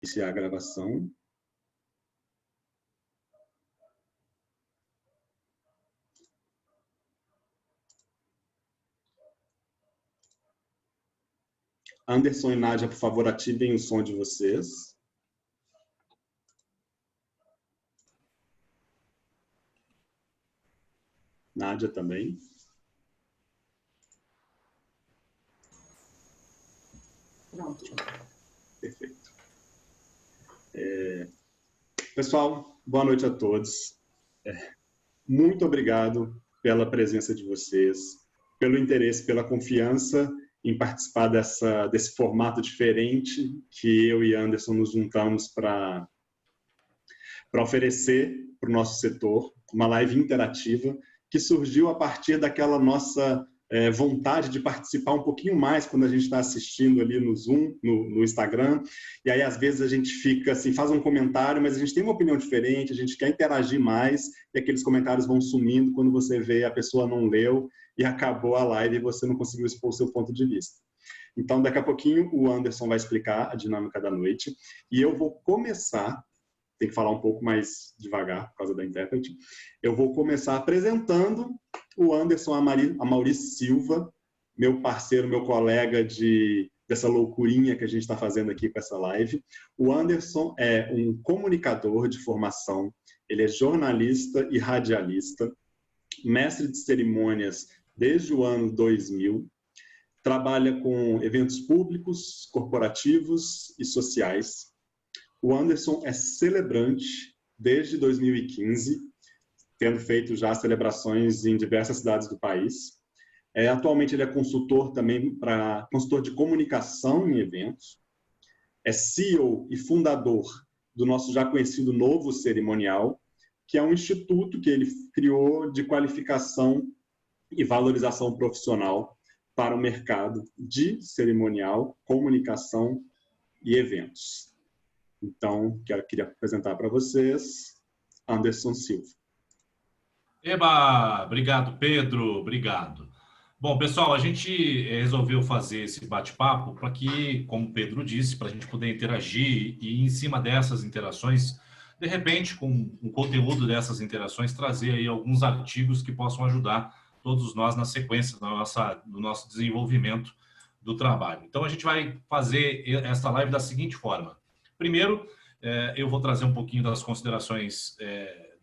Iniciar a gravação. Anderson e Nádia, por favor, ativem o som de vocês. Nádia também. Pronto. Perfeito. Pessoal, boa noite a todos. Muito obrigado pela presença de vocês, pelo interesse, pela confiança em participar desse formato diferente que eu e Anderson nos juntamos para oferecer para o nosso setor, uma live interativa que surgiu a partir daquela nossa vontade de participar um pouquinho mais quando a gente está assistindo ali no Zoom, no Instagram, e aí às vezes a gente fica assim, faz um comentário, mas a gente tem uma opinião diferente, a gente quer interagir mais, e aqueles comentários vão sumindo quando você vê a pessoa não leu e acabou a live e você não conseguiu expor o seu ponto de vista. Então, daqui a pouquinho o Anderson vai explicar a dinâmica da noite, e eu vou começar, tem que falar um pouco mais devagar por causa da intérprete, eu vou começar apresentando o Anderson Amaurício Silva, meu parceiro, meu colega dessa loucurinha que a gente está fazendo aqui com essa live. O Anderson é um comunicador de formação, ele é jornalista e radialista, mestre de cerimônias desde o ano 2000, trabalha com eventos públicos, corporativos e sociais. O Anderson é celebrante desde 2015, tendo feito já celebrações em diversas cidades do país. Atualmente ele é consultor também consultor de comunicação em eventos. É CEO e fundador do nosso já conhecido Novo Cerimonial, que é um instituto que ele criou de qualificação e valorização profissional para o mercado de cerimonial, comunicação e eventos. Então, queria apresentar para vocês Anderson Silva. Eba! Obrigado, Pedro. Obrigado. Bom, pessoal, a gente resolveu fazer esse bate-papo para que, como o Pedro disse, para a gente poder interagir e, em cima dessas interações, de repente, com o conteúdo dessas interações, trazer aí alguns artigos que possam ajudar todos nós na sequência do nosso desenvolvimento do trabalho. Então, a gente vai fazer essa live da seguinte forma. Primeiro, eu vou trazer um pouquinho das considerações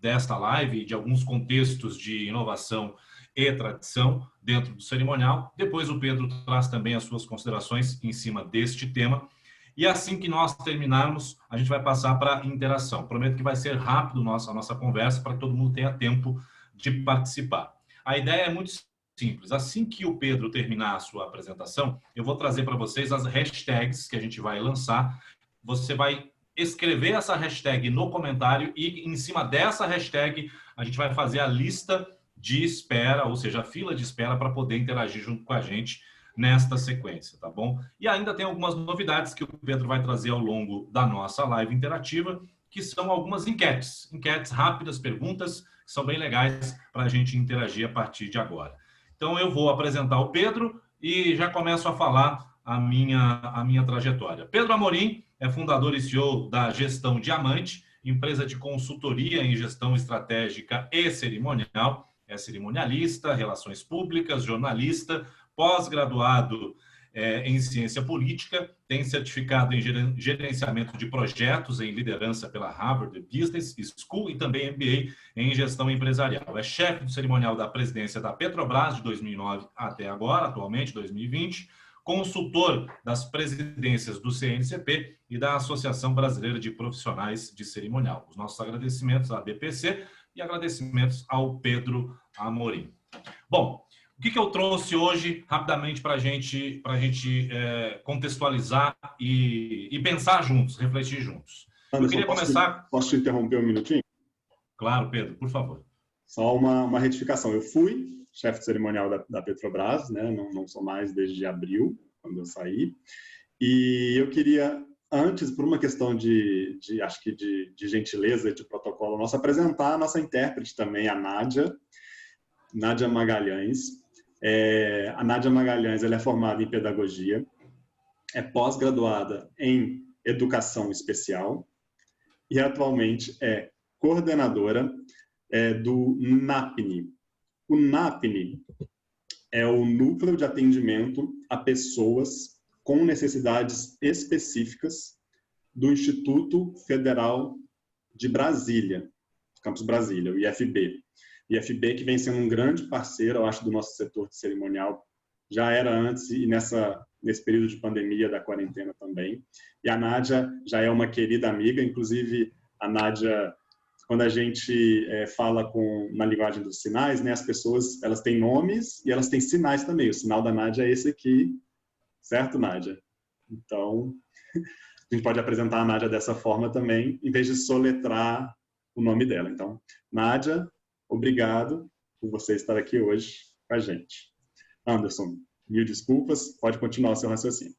desta live, de alguns contextos de inovação e tradição dentro do cerimonial. Depois o Pedro traz também as suas considerações em cima deste tema. E assim que nós terminarmos, a gente vai passar para a interação. Prometo que vai ser rápido a nossa conversa para que todo mundo tenha tempo de participar. A ideia é muito simples. Assim que o Pedro terminar a sua apresentação, eu vou trazer para vocês as hashtags que a gente vai lançar. Você vai escrever essa hashtag no comentário e, em cima dessa hashtag, a gente vai fazer a lista de espera, ou seja, a fila de espera para poder interagir junto com a gente nesta sequência, tá bom? E ainda tem algumas novidades que o Pedro vai trazer ao longo da nossa live interativa, que são algumas enquetes rápidas, perguntas, que são bem legais para a gente interagir a partir de agora. Então, eu vou apresentar o Pedro e já começo a falar a minha trajetória. Pedro Amorim é fundador e CEO da Gestão Diamante, empresa de consultoria em gestão estratégica e cerimonial. É cerimonialista, relações públicas, jornalista, pós-graduado em ciência política, tem certificado em gerenciamento de projetos em liderança pela Harvard Business School e também MBA em gestão empresarial. É chefe do cerimonial da presidência da Petrobras de 2009 até agora, atualmente 2020, consultor das presidências do CNCP e da Associação Brasileira de Profissionais de Cerimonial. Os nossos agradecimentos à BPC e agradecimentos ao Pedro Amorim. Bom, o que eu trouxe hoje, rapidamente, para a gente contextualizar e pensar juntos, refletir juntos? Anderson, eu queria começar... Posso te interromper um minutinho? Claro, Pedro, por favor. Só uma retificação. Eu fui chefe de cerimonial da Petrobras, né? Não sou mais desde abril, quando eu saí. E eu queria, antes, por uma questão de gentileza, de protocolo nosso, apresentar a nossa intérprete também, a Nádia Magalhães. A Nádia Magalhães, ela é formada em pedagogia, é pós-graduada em Educação Especial e atualmente é coordenadora do NAPNE. O NAPNE é o Núcleo de Atendimento a Pessoas com Necessidades Específicas do Instituto Federal de Brasília, Campus Brasília, o IFB. IFB que vem sendo um grande parceiro, eu acho, do nosso setor de cerimonial, já era antes e nesse período de pandemia da quarentena também. E a Nádia já é uma querida amiga, inclusive a Nádia, quando a gente fala na linguagem dos sinais, né, as pessoas elas têm nomes e elas têm sinais também. O sinal da Nádia é esse aqui, certo, Nádia? Então, a gente pode apresentar a Nádia dessa forma também, em vez de soletrar o nome dela. Então, Nádia, obrigado por você estar aqui hoje com a gente. Anderson, mil desculpas, pode continuar o seu raciocínio.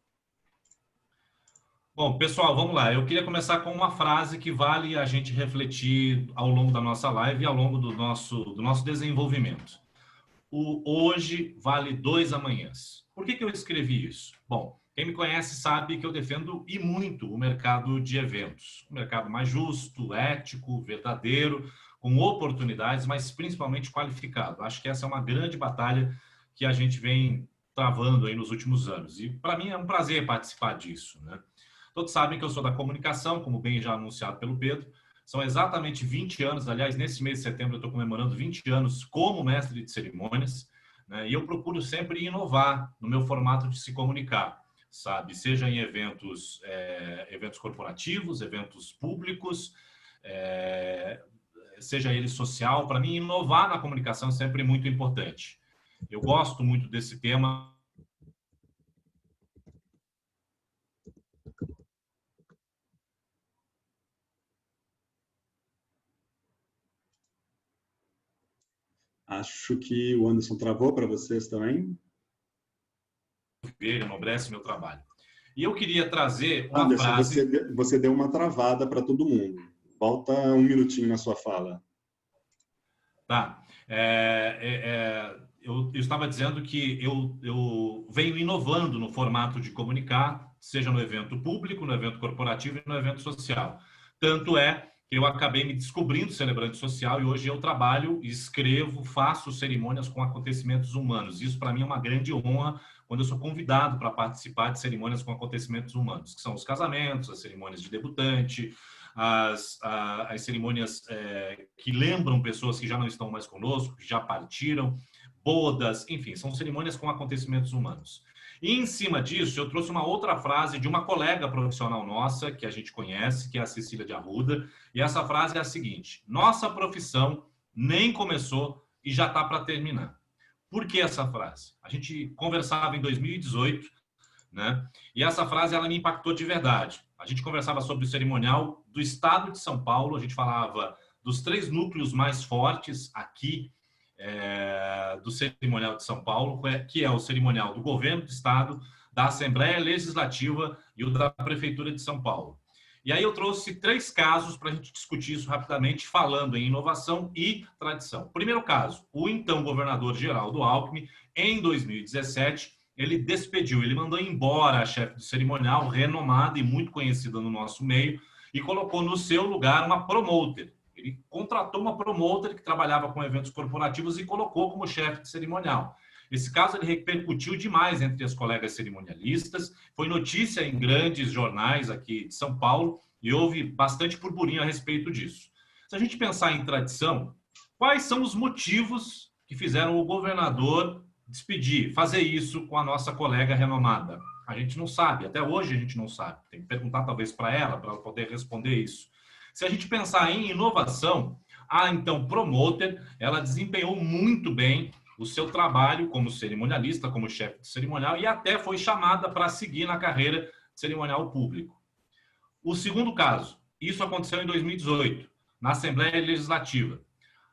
Bom, pessoal, vamos lá. Eu queria começar com uma frase que vale a gente refletir ao longo da nossa live e ao longo do nosso desenvolvimento. O hoje vale 2 amanhãs. Por que eu escrevi isso? Bom, quem me conhece sabe que eu defendo e muito o mercado de eventos. Um mercado mais justo, ético, verdadeiro, com oportunidades, mas principalmente qualificado. Acho que essa é uma grande batalha que a gente vem travando aí nos últimos anos. E para mim é um prazer participar disso, né? Todos sabem que eu sou da comunicação, como bem já anunciado pelo Pedro. São exatamente 20 anos, aliás, nesse mês de setembro eu estou comemorando 20 anos como mestre de cerimônias, né? E eu procuro sempre inovar no meu formato de se comunicar, sabe? Seja em eventos corporativos, eventos públicos, seja ele social. Para mim, inovar na comunicação é sempre muito importante. Eu gosto muito desse tema. Acho que o Anderson travou para vocês também. Enobrece meu trabalho. E eu queria trazer uma Anderson, frase... você deu uma travada para todo mundo. Volta um minutinho na sua fala. Tá. Eu estava dizendo que eu venho inovando no formato de comunicar, seja no evento público, no evento corporativo e no evento social. Tanto é que eu acabei me descobrindo celebrante social e hoje eu trabalho, escrevo, faço cerimônias com acontecimentos humanos. Isso para mim é uma grande honra quando eu sou convidado para participar de cerimônias com acontecimentos humanos, que são os casamentos, as cerimônias de debutante, as cerimônias que lembram pessoas que já não estão mais conosco, que já partiram, bodas, enfim, são cerimônias com acontecimentos humanos. E em cima disso, eu trouxe uma outra frase de uma colega profissional nossa, que a gente conhece, que é a Cecília de Arruda, e essa frase é a seguinte: nossa profissão nem começou e já está para terminar. Por que essa frase? A gente conversava em 2018, né? E essa frase ela me impactou de verdade. A gente conversava sobre o cerimonial do estado de São Paulo, a gente falava dos 3 núcleos mais fortes aqui do cerimonial de São Paulo, que é o cerimonial do governo do estado, da Assembleia Legislativa e o da Prefeitura de São Paulo. E aí eu trouxe 3 casos para a gente discutir isso rapidamente, falando em inovação e tradição. Primeiro caso, o então governador Geraldo Alckmin, em 2017, ele despediu, ele mandou embora a chefe do cerimonial, renomada e muito conhecida no nosso meio, e colocou no seu lugar uma promoter. Ele contratou uma promoter que trabalhava com eventos corporativos e colocou como chefe de cerimonial. Esse caso ele repercutiu demais entre as colegas cerimonialistas, foi notícia em grandes jornais aqui de São Paulo e houve bastante burburinho a respeito disso. Se a gente pensar em tradição, quais são os motivos que fizeram o governador despedir, fazer isso com a nossa colega renomada? A gente não sabe, até hoje a gente não sabe. Tem que perguntar talvez para ela poder responder isso. Se a gente pensar em inovação, a então promoter, ela desempenhou muito bem o seu trabalho como cerimonialista, como chefe de cerimonial, e até foi chamada para seguir na carreira de cerimonial público. O segundo caso, isso aconteceu em 2018, na Assembleia Legislativa.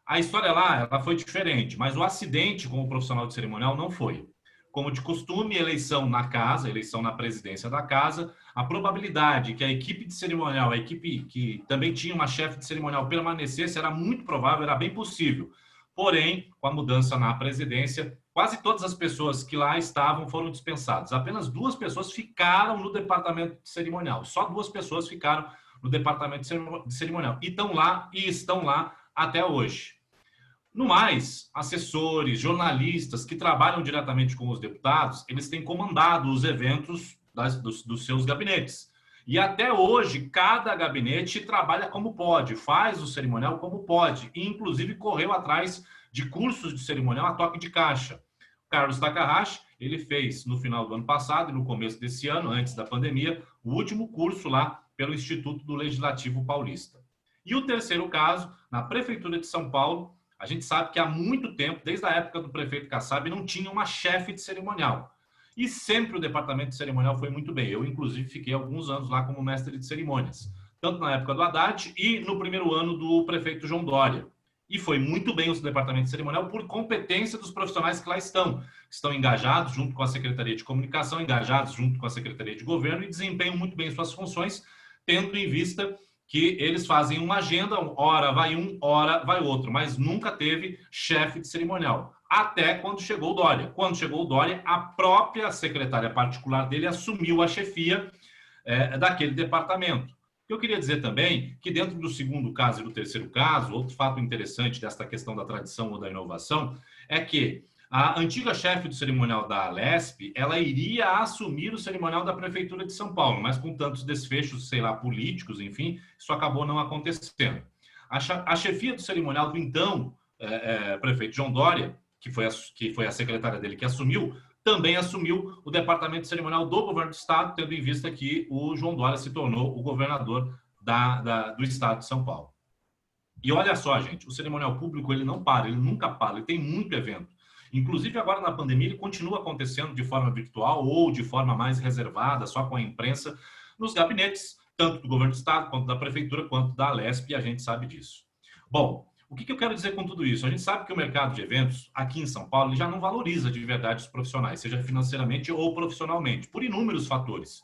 A história lá ela foi diferente, mas o acidente com o profissional de cerimonial não foi. Como de costume, eleição na casa, eleição na presidência da casa, a probabilidade que a equipe de cerimonial, a equipe que também tinha uma chefe de cerimonial permanecesse era muito provável, era bem possível. Porém, com a mudança na presidência, quase todas as pessoas que lá estavam foram dispensadas. Apenas 2 pessoas ficaram no departamento de cerimonial. Só 2 pessoas ficaram no departamento de cerimonial. E estão lá até hoje. No mais, assessores, jornalistas que trabalham diretamente com os deputados, eles têm comandado os eventos dos seus gabinetes. E até hoje, cada gabinete trabalha como pode, faz o cerimonial como pode, e inclusive correu atrás de cursos de cerimonial a toque de caixa. Carlos Takahashi, ele fez no final do ano passado e no começo desse ano, antes da pandemia, o último curso lá pelo Instituto do Legislativo Paulista. E o terceiro caso, na Prefeitura de São Paulo, a gente sabe que há muito tempo, desde a época do prefeito Kassab, não tinha uma chefe de cerimonial. E sempre o departamento de cerimonial foi muito bem. Eu, inclusive, fiquei alguns anos lá como mestre de cerimônias, tanto na época do Haddad e no primeiro ano do prefeito João Dória. E foi muito bem o departamento de cerimonial por competência dos profissionais que lá estão engajados junto com a Secretaria de Comunicação, engajados junto com a Secretaria de Governo e desempenham muito bem suas funções, tendo em vista que eles fazem uma agenda, hora vai um, hora vai outro, mas nunca teve chefe de cerimonial. Até quando chegou o Dória. Quando chegou o Dória, a própria secretária particular dele assumiu a chefia daquele departamento. Eu queria dizer também que dentro do segundo caso e do terceiro caso, outro fato interessante desta questão da tradição ou da inovação é que a antiga chefe do cerimonial da Alesp, ela iria assumir o cerimonial da Prefeitura de São Paulo, mas com tantos desfechos, sei lá, políticos, enfim, isso acabou não acontecendo. A chefia do cerimonial do então prefeito João Dória, que foi a secretária dele que assumiu, também assumiu o departamento de cerimonial do governo do estado, tendo em vista que o João Dória se tornou o governador do estado de São Paulo. E olha só, gente, o cerimonial público ele não para, ele nunca para, ele tem muito evento. Inclusive agora na pandemia ele continua acontecendo de forma virtual ou de forma mais reservada, só com a imprensa, nos gabinetes, tanto do governo do estado, quanto da prefeitura, quanto da Alesp, e a gente sabe disso. Bom, o que eu quero dizer com tudo isso? A gente sabe que o mercado de eventos, aqui em São Paulo, ele já não valoriza de verdade os profissionais, seja financeiramente ou profissionalmente, por inúmeros fatores.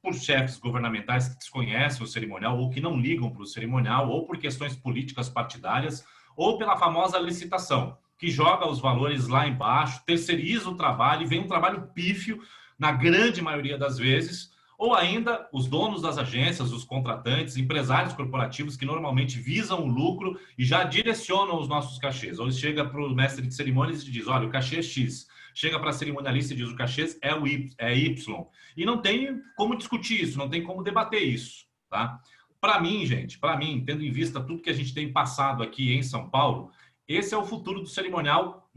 Por chefes governamentais que desconhecem o cerimonial ou que não ligam para o cerimonial, ou por questões políticas partidárias, ou pela famosa licitação, que joga os valores lá embaixo, terceiriza o trabalho e vem um trabalho pífio, na grande maioria das vezes, ou ainda os donos das agências, os contratantes, empresários corporativos que normalmente visam o lucro e já direcionam os nossos cachês. Ou chega para o mestre de cerimônias e diz, olha, o cachê é X. Chega para a cerimonialista e diz, o cachê é Y. E não tem como discutir isso, não tem como debater isso. Tá? Para mim, gente, tendo em vista tudo que a gente tem passado aqui em São Paulo, esse é o futuro do cerimonial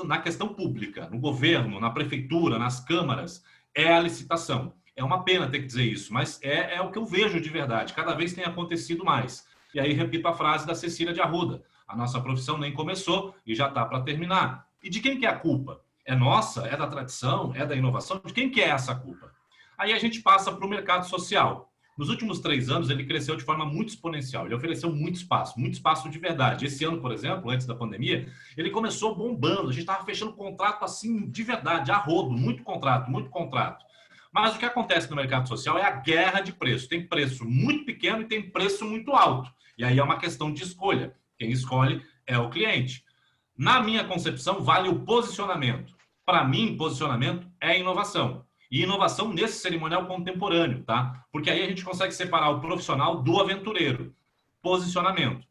na questão pública, no governo, na prefeitura, nas câmaras, é a licitação. É uma pena ter que dizer isso, mas é o que eu vejo de verdade. Cada vez tem acontecido mais. E aí repito a frase da Cecília de Arruda. A nossa profissão nem começou e já está para terminar. E de quem que é a culpa? É nossa? É da tradição? É da inovação? De quem que é essa culpa? Aí a gente passa para o mercado social. Nos últimos 3 anos, ele cresceu de forma muito exponencial. Ele ofereceu muito espaço de verdade. Esse ano, por exemplo, antes da pandemia, ele começou bombando. A gente estava fechando contrato assim de verdade, a rodo, muito contrato, muito contrato. Mas o que acontece no mercado social é a guerra de preço. Tem preço muito pequeno e tem preço muito alto. E aí é uma questão de escolha. Quem escolhe é o cliente. Na minha concepção, vale o posicionamento. Para mim, posicionamento é inovação. E inovação nesse cerimonial contemporâneo, tá? Porque aí a gente consegue separar o profissional do aventureiro. Posicionamento.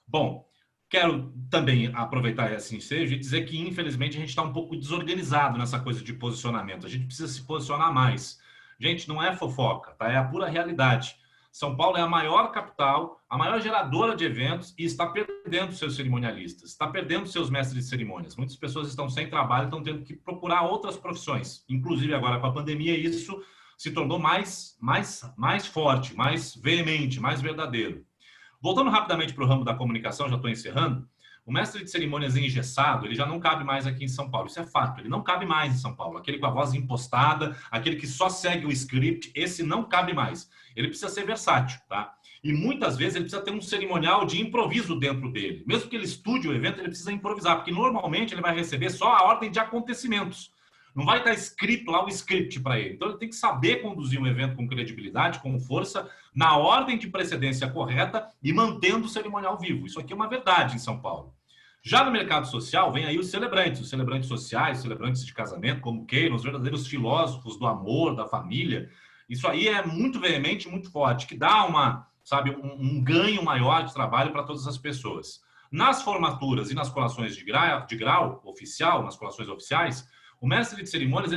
Bom, quero também aproveitar esse ensejo e dizer que, infelizmente, a gente está um pouco desorganizado nessa coisa de posicionamento. A gente precisa se posicionar mais. Gente, não é fofoca, tá? É a pura realidade. São Paulo é a maior capital, a maior geradora de eventos e está perdendo seus cerimonialistas, está perdendo seus mestres de cerimônias. Muitas pessoas estão sem trabalho, estão tendo que procurar outras profissões. Inclusive, agora com a pandemia, isso se tornou mais forte, mais veemente, mais verdadeiro. Voltando rapidamente para o ramo da comunicação, já estou encerrando, o mestre de cerimônias engessado, ele já não cabe mais aqui em São Paulo. Isso é fato, ele não cabe mais em São Paulo. Aquele com a voz impostada, aquele que só segue o script, esse não cabe mais. Ele precisa ser versátil, tá? E muitas vezes ele precisa ter um cerimonial de improviso dentro dele. Mesmo que ele estude o evento, ele precisa improvisar, porque normalmente ele vai receber só a ordem de acontecimentos. Não vai estar escrito lá o script para ele. Então ele tem que saber conduzir um evento com credibilidade, com força, na ordem de precedência correta e mantendo o cerimonial vivo. Isso aqui é uma verdade em São Paulo. Já no mercado social, vem aí os celebrantes sociais, os celebrantes de casamento, como queiram, os verdadeiros filósofos do amor, da família. Isso aí é muito veemente, muito forte, que dá um ganho maior de trabalho para todas as pessoas. Nas formaturas e nas colações de grau oficial, nas colações oficiais, o mestre de cerimônias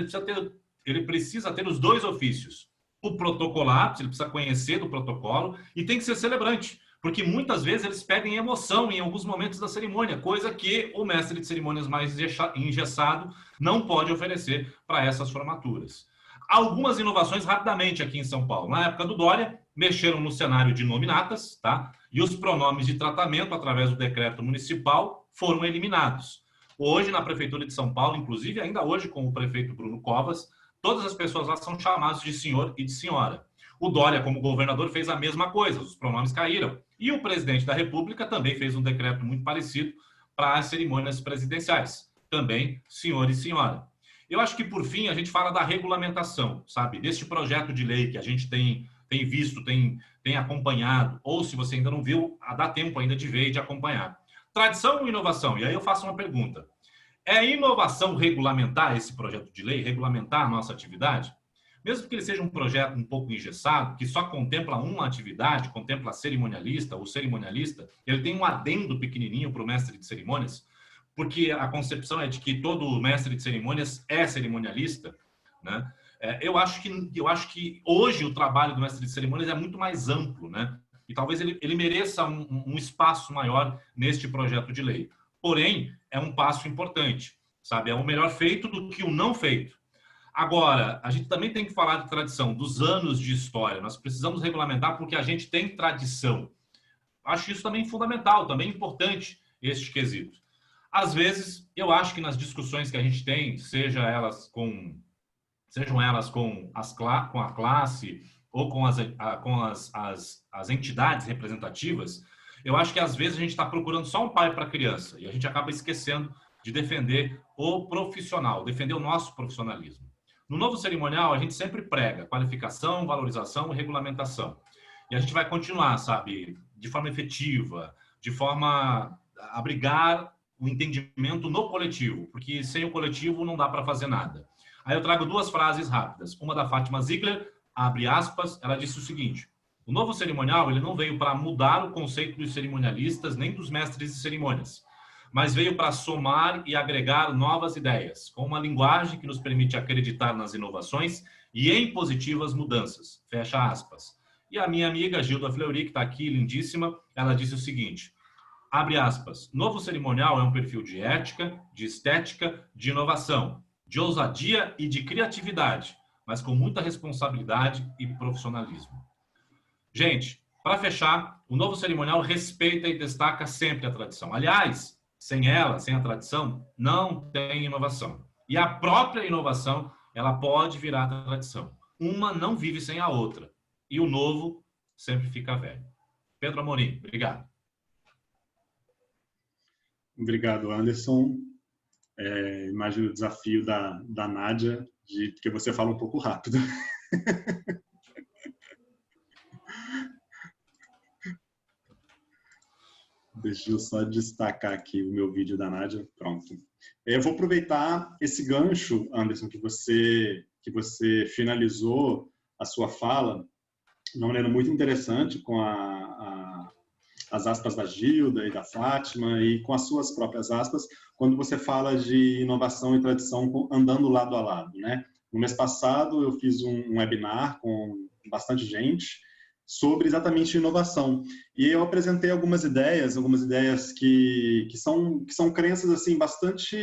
ele precisa ter os dois ofícios. O protocolar, ele precisa conhecer do protocolo, e tem que ser celebrante, porque muitas vezes eles pedem emoção em alguns momentos da cerimônia, coisa que o mestre de cerimônias mais engessado não pode oferecer para essas formaturas. Algumas inovações rapidamente aqui em São Paulo. Na época do Dória, mexeram no cenário de nominatas, tá? E os pronomes de tratamento, através do decreto municipal, foram eliminados. Hoje, na Prefeitura de São Paulo, inclusive ainda hoje com o prefeito Bruno Covas, todas as pessoas lá são chamadas de senhor e de senhora. O Dória, como governador, fez a mesma coisa, os pronomes caíram. E o presidente da República também fez um decreto muito parecido para as cerimônias presidenciais. Também senhor e senhora. Eu acho que, por fim, a gente fala da regulamentação, sabe? Deste projeto de lei que a gente tem visto, tem acompanhado, ou se você ainda não viu, dá tempo ainda de ver e de acompanhar. Tradição ou inovação? E aí eu faço uma pergunta. É inovação regulamentar esse projeto de lei, regulamentar a nossa atividade? Mesmo que ele seja um projeto um pouco engessado, que só contempla uma atividade, contempla a cerimonialista ou cerimonialista, ele tem um adendo pequenininho para o mestre de cerimônias, porque a concepção é de que todo mestre de cerimônias é cerimonialista, né? Eu acho que hoje o trabalho do mestre de cerimônias é muito mais amplo, né? E talvez ele mereça um espaço maior neste projeto de lei. Porém, é um passo importante, sabe? É o melhor feito do que o não feito. Agora, a gente também tem que falar de tradição, dos anos de história. Nós precisamos regulamentar porque a gente tem tradição. Acho isso também fundamental, também importante, este quesito. Às vezes, eu acho que nas discussões que a gente tem, sejam elas com a classe ou com as entidades representativas, eu acho que às vezes a gente está procurando só um pai para a criança e a gente acaba esquecendo de defender o profissional, defender o nosso profissionalismo. No novo cerimonial, a gente sempre prega qualificação, valorização e regulamentação. E a gente vai continuar, sabe, de forma efetiva, de forma a abrigar o entendimento no coletivo, porque sem o coletivo não dá para fazer nada. Aí eu trago duas frases rápidas. Uma da Fátima Ziegler, abre aspas, ela disse o seguinte: o novo cerimonial ele não veio para mudar o conceito dos cerimonialistas nem dos mestres de cerimônias, mas veio para somar e agregar novas ideias, com uma linguagem que nos permite acreditar nas inovações e em positivas mudanças. Fecha aspas. E a minha amiga Gilda Fleury, que está aqui, lindíssima, ela disse o seguinte: abre aspas, novo cerimonial é um perfil de ética, de estética, de inovação, de ousadia e de criatividade, mas com muita responsabilidade e profissionalismo. Gente, para fechar, o novo cerimonial respeita e destaca sempre a tradição. Aliás, sem ela, sem a tradição, não tem inovação. E a própria inovação, ela pode virar tradição. Uma não vive sem a outra. E o novo sempre fica velho. Pedro Amorim, obrigado. Obrigado, Anderson. Imagino o desafio da Nádia, que você fala um pouco rápido. Deixa eu só destacar aqui o meu vídeo da Nádia. Pronto. Eu vou aproveitar esse gancho, Anderson, que você finalizou a sua fala de uma maneira muito interessante com as aspas da Gilda e da Fátima e com as suas próprias aspas, quando você fala de inovação e tradição andando lado a lado, né? No mês passado, eu fiz um webinar com bastante gente sobre exatamente inovação. E eu apresentei algumas ideias que são crenças assim bastante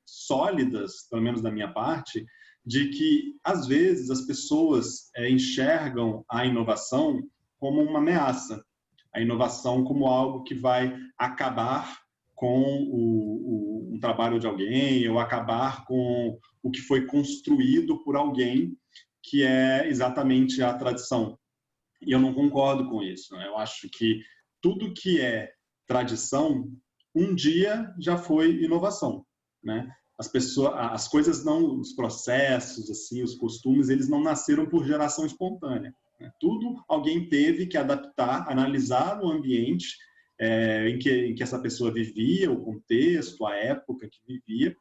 sólidas, pelo menos da minha parte, de que às vezes as pessoas enxergam a inovação como uma ameaça, a inovação como algo que vai acabar com o trabalho de alguém ou acabar com o que foi construído por alguém, que é exatamente a tradição. E eu não concordo com isso, né? Eu acho que tudo que é tradição, um dia já foi inovação, né? As coisas não, os processos, assim, os costumes, eles não nasceram por geração espontânea, né? Tudo alguém teve que adaptar, analisar o ambiente, em que essa pessoa vivia, o contexto, a época que vivia,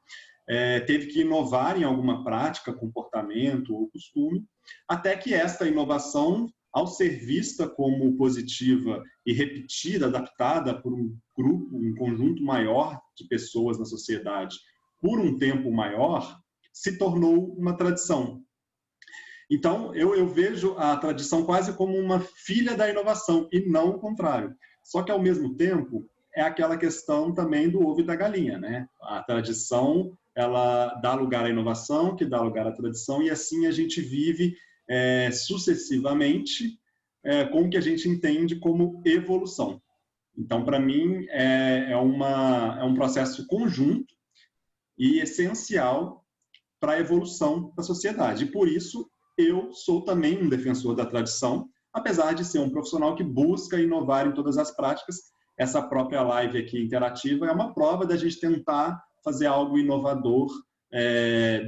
teve que inovar em alguma prática, comportamento ou costume, até que esta inovação, ao ser vista como positiva e repetida, adaptada por um grupo, um conjunto maior de pessoas na sociedade, por um tempo maior, se tornou uma tradição. Então, eu vejo a tradição quase como uma filha da inovação, e não o contrário. Só que, ao mesmo tempo, é aquela questão também do ovo e da galinha, né? A tradição, ela dá lugar à inovação, que dá lugar à tradição, e assim a gente vive sucessivamente com o que a gente entende como evolução. Então, para mim, é um processo conjunto e essencial para a evolução da sociedade. E, por isso, eu sou também um defensor da tradição, apesar de ser um profissional que busca inovar em todas as práticas. Essa própria live aqui interativa é uma prova da gente tentar fazer algo inovador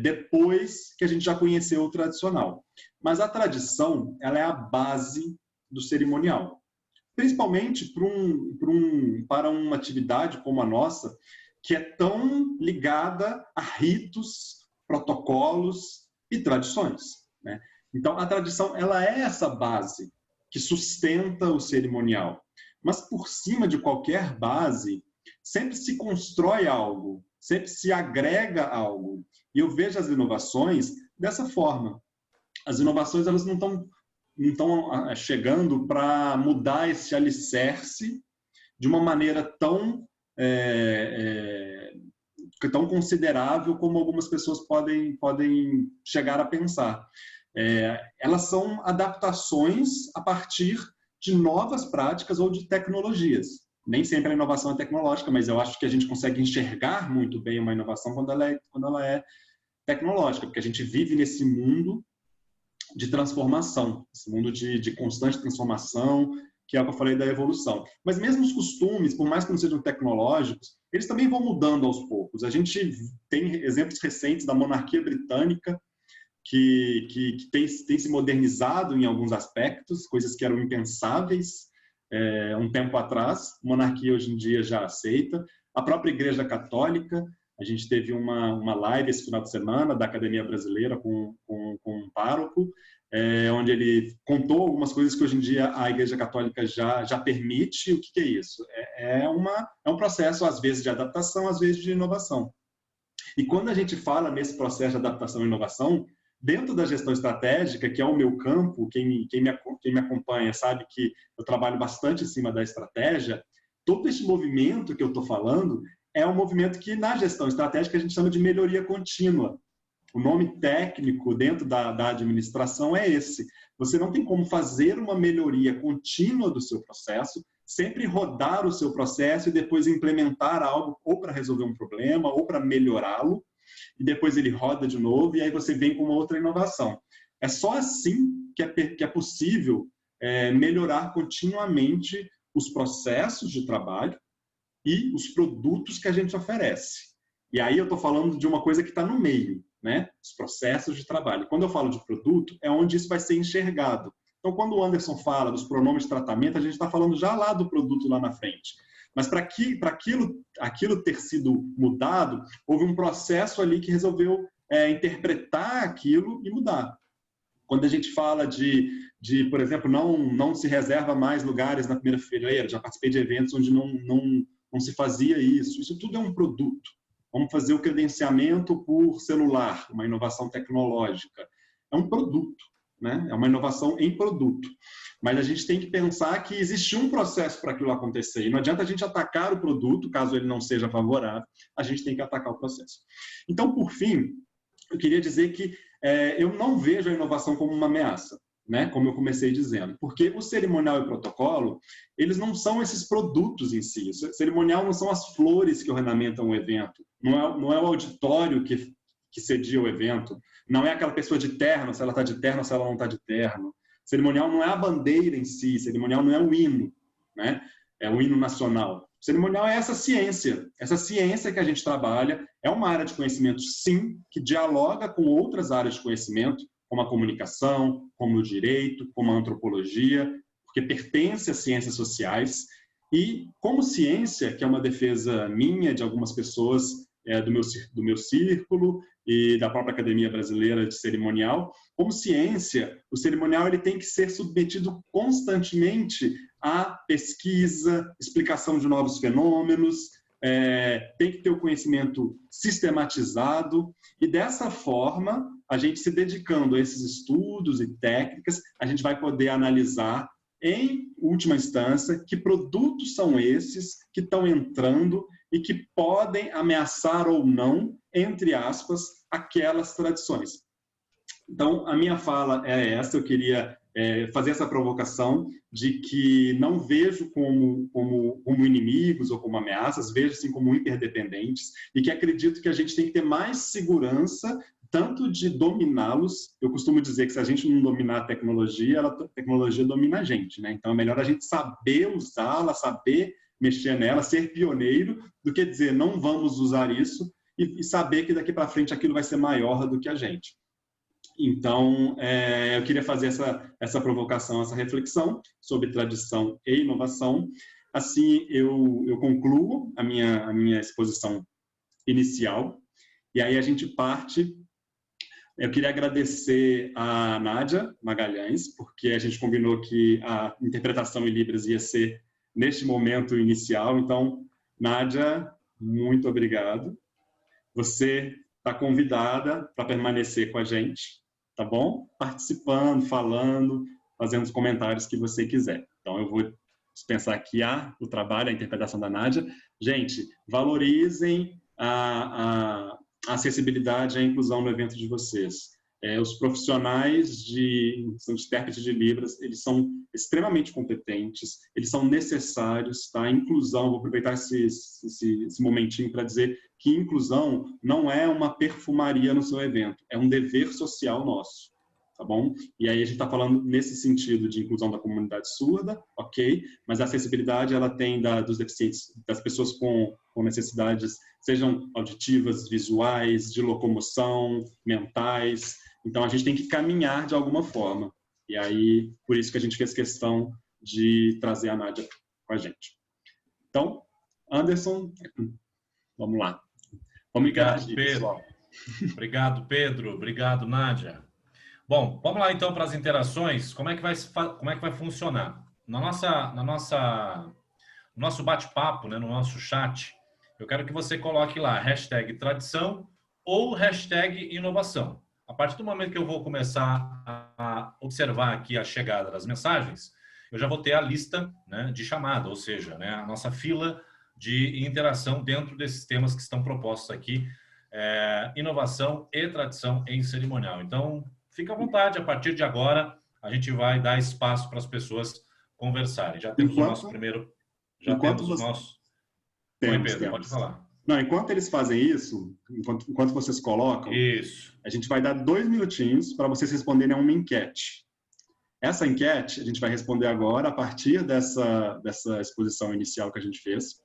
depois que a gente já conheceu o tradicional. Mas a tradição, ela é a base do cerimonial, principalmente para uma atividade como a nossa, que é tão ligada a ritos, protocolos e tradições, né? Então, a tradição, ela é essa base que sustenta o cerimonial. Mas, por cima de qualquer base, sempre se constrói algo, sempre se agrega algo. E eu vejo as inovações dessa forma. As inovações, elas não estão chegando para mudar esse alicerce de uma maneira tão considerável como algumas pessoas podem chegar a pensar. Elas são adaptações a partir de novas práticas ou de tecnologias. Nem sempre a inovação é tecnológica, mas eu acho que a gente consegue enxergar muito bem uma inovação quando ela é tecnológica, porque a gente vive nesse mundo de transformação, esse mundo de constante transformação, que é o que eu falei da evolução. Mas mesmo os costumes, por mais que não sejam tecnológicos, eles também vão mudando aos poucos. A gente tem exemplos recentes da monarquia britânica, que tem se modernizado em alguns aspectos, coisas que eram impensáveis um tempo atrás. A monarquia hoje em dia já aceita. A própria Igreja Católica, a gente teve uma live esse final de semana da Academia Brasileira com um pároco, onde ele contou algumas coisas que hoje em dia a Igreja Católica já permite. O que é isso? É um processo, às vezes, de adaptação, às vezes de inovação. E quando a gente fala nesse processo de adaptação e inovação, dentro da gestão estratégica, que é o meu campo, quem me acompanha sabe que eu trabalho bastante em cima da estratégia, todo esse movimento que eu estou falando é um movimento que, na gestão estratégica, a gente chama de melhoria contínua. O nome técnico dentro da administração é esse. Você não tem como fazer uma melhoria contínua do seu processo, sempre rodar o seu processo e depois implementar algo ou para resolver um problema ou para melhorá-lo, e depois ele roda de novo, e aí você vem com uma outra inovação. É só assim que é possível melhorar continuamente os processos de trabalho e os produtos que a gente oferece. E aí eu estou falando de uma coisa que está no meio, né? Os processos de trabalho. Quando eu falo de produto, é onde isso vai ser enxergado. Então, quando o Anderson fala dos pronomes de tratamento, a gente está falando já lá do produto lá na frente. Mas para aquilo ter sido mudado, houve um processo ali que resolveu interpretar aquilo e mudar. Quando a gente fala por exemplo, não se reserva mais lugares na primeira fileira, já participei de eventos onde não se fazia isso. Isso tudo é um produto. Vamos fazer o credenciamento por celular, uma inovação tecnológica. É um produto, né? É uma inovação em produto. Mas a gente tem que pensar que existe um processo para aquilo acontecer. E não adianta a gente atacar o produto, caso ele não seja favorável, a gente tem que atacar o processo. Então, por fim, eu queria dizer que eu não vejo a inovação como uma ameaça, né? Como eu comecei dizendo. Porque o cerimonial e o protocolo, eles não são esses produtos em si. O cerimonial não são as flores que ornamentam o evento. Não é o auditório que cedia o evento. Não é aquela pessoa de terno, se ela está de terno ou se ela não está de terno. Cerimonial não é a bandeira em si, cerimonial não é o hino, né? É o hino nacional. O cerimonial é essa ciência que a gente trabalha, é uma área de conhecimento, sim, que dialoga com outras áreas de conhecimento, como a comunicação, como o direito, como a antropologia, porque pertence às ciências sociais, E como ciência, que é uma defesa minha, de algumas pessoas do meu círculo e da própria Academia Brasileira de Cerimonial, como ciência, o cerimonial ele tem que ser submetido constantemente à pesquisa, explicação de novos fenômenos, tem que ter o conhecimento sistematizado, e dessa forma, a gente se dedicando a esses estudos e técnicas, a gente vai poder analisar, em última instância, que produtos são esses que estão entrando e que podem ameaçar ou não, entre aspas, aquelas tradições. Então, a minha fala é essa, eu queria fazer essa provocação de que não vejo como inimigos ou como ameaças, vejo assim como interdependentes, e que acredito que a gente tem que ter mais segurança, tanto de dominá-los. Eu costumo dizer que se a gente não dominar a tecnologia domina a gente, né? Então é melhor a gente saber usá-la, saber mexer nela, ser pioneiro, do que dizer não vamos usar isso e saber que daqui para frente aquilo vai ser maior do que a gente. Então, eu queria fazer essa provocação, essa reflexão sobre tradição e inovação. Assim, eu concluo a minha exposição inicial, e aí a gente parte. Eu queria agradecer a Nádia Magalhães, porque a gente combinou que a interpretação em Libras ia ser neste momento inicial. Então, Nádia, muito obrigado. Você está convidada para permanecer com a gente, tá bom? Participando, falando, fazendo os comentários que você quiser. Então, eu vou dispensar aqui o trabalho, a interpretação da Nádia. Gente, valorizem a acessibilidade e a inclusão no evento de vocês. Os profissionais são intérpretes de Libras, eles são extremamente competentes, eles são necessários, tá? A inclusão, vou aproveitar esse momentinho para dizer que inclusão não é uma perfumaria no seu evento, é um dever social nosso, tá bom? E aí a gente está falando nesse sentido de inclusão da comunidade surda, ok? Mas a acessibilidade, ela tem dos deficientes, das pessoas com necessidades, sejam auditivas, visuais, de locomoção, mentais. Então, a gente tem que caminhar de alguma forma. E aí, por isso que a gente fez questão de trazer a Nádia com a gente. Então, Anderson, vamos lá. Vamos interagir, pessoal. Obrigado, Pedro. Obrigado, Nádia. Bom, vamos lá então para as interações. Como é que vai funcionar? No nosso bate-papo, né, no nosso chat, eu quero que você coloque lá hashtag tradição ou hashtag inovação. A partir do momento que eu vou começar a observar aqui a chegada das mensagens, eu já vou ter a lista, né, de chamada, ou seja, né, a nossa fila de interação dentro desses temas que estão propostos aqui, inovação e tradição em cerimonial. Então, fica à vontade, a partir de agora, a gente vai dar espaço para as pessoas conversarem. Já temos o nosso primeiro... Já temos o nosso... Oi, Pedro, pode falar. Não, enquanto eles fazem isso, enquanto vocês colocam, isso, a gente vai dar 2 minutinhos para vocês responderem a uma enquete. Essa enquete a gente vai responder agora a partir dessa exposição inicial que a gente fez.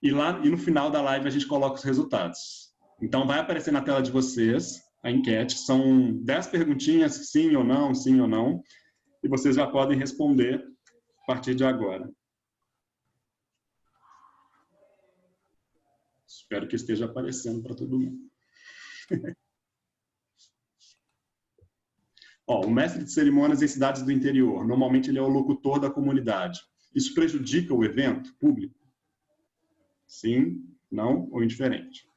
E no final da live a gente coloca os resultados. Então vai aparecer na tela de vocês a enquete. São 10 perguntinhas, sim ou não, e vocês já podem responder a partir de agora. Espero que esteja aparecendo para todo mundo. O mestre de cerimônias em cidades do interior, normalmente ele é o locutor da comunidade. Isso prejudica o evento público? Sim, não ou indiferente.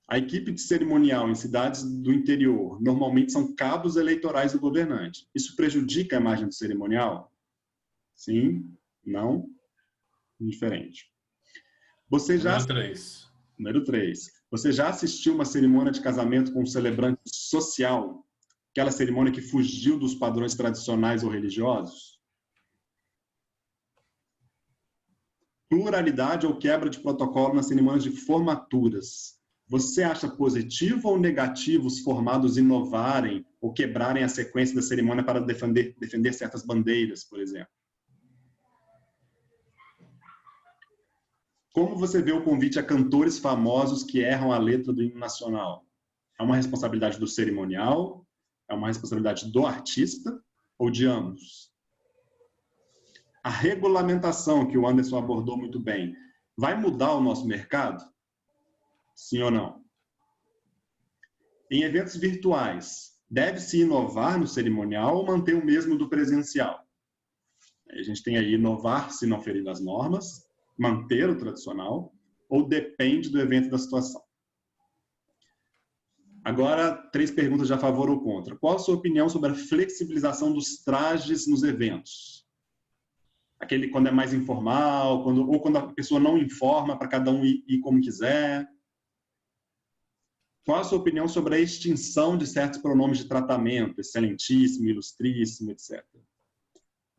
A equipe de cerimonial em cidades do interior, normalmente são cabos eleitorais do governante. Isso prejudica a imagem do cerimonial? Sim, não, indiferente. Número 3. Você já assistiu uma cerimônia de casamento com um celebrante social? Aquela cerimônia que fugiu dos padrões tradicionais ou religiosos? Pluralidade ou quebra de protocolo nas cerimônias de formaturas. Você acha positivo ou negativo os formados inovarem ou quebrarem a sequência da cerimônia para defender certas bandeiras, por exemplo? Como você vê o convite a cantores famosos que erram a letra do hino nacional? É uma responsabilidade do cerimonial? É uma responsabilidade do artista? Ou de ambos? A regulamentação, que o Anderson abordou muito bem, vai mudar o nosso mercado? Sim ou não? Em eventos virtuais, deve-se inovar no cerimonial ou manter o mesmo do presencial? A gente tem aí inovar se não ferir as normas, manter o tradicional, ou depende do evento e da situação. Agora, 3 perguntas de a favor ou contra. Qual a sua opinião sobre a flexibilização dos trajes nos eventos? Aquele quando é mais informal, ou quando a pessoa não informa para cada um ir como quiser. Qual a sua opinião sobre a extinção de certos pronomes de tratamento, excelentíssimo, ilustríssimo, etc.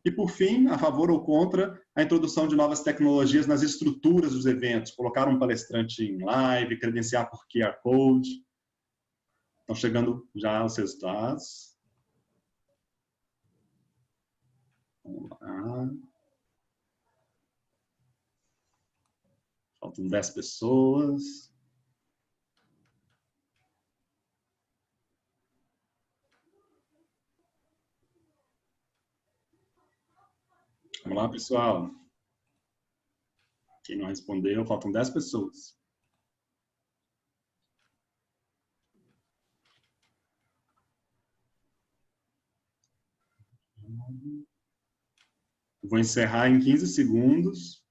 E, por fim, a favor ou contra a introdução de novas tecnologias nas estruturas dos eventos, colocar um palestrante em live, credenciar por QR Code. Estão chegando já os resultados. Vamos lá. Faltam 10 pessoas. Vamos lá, pessoal. Quem não respondeu, faltam 10 pessoas. Vou encerrar em 15 segundos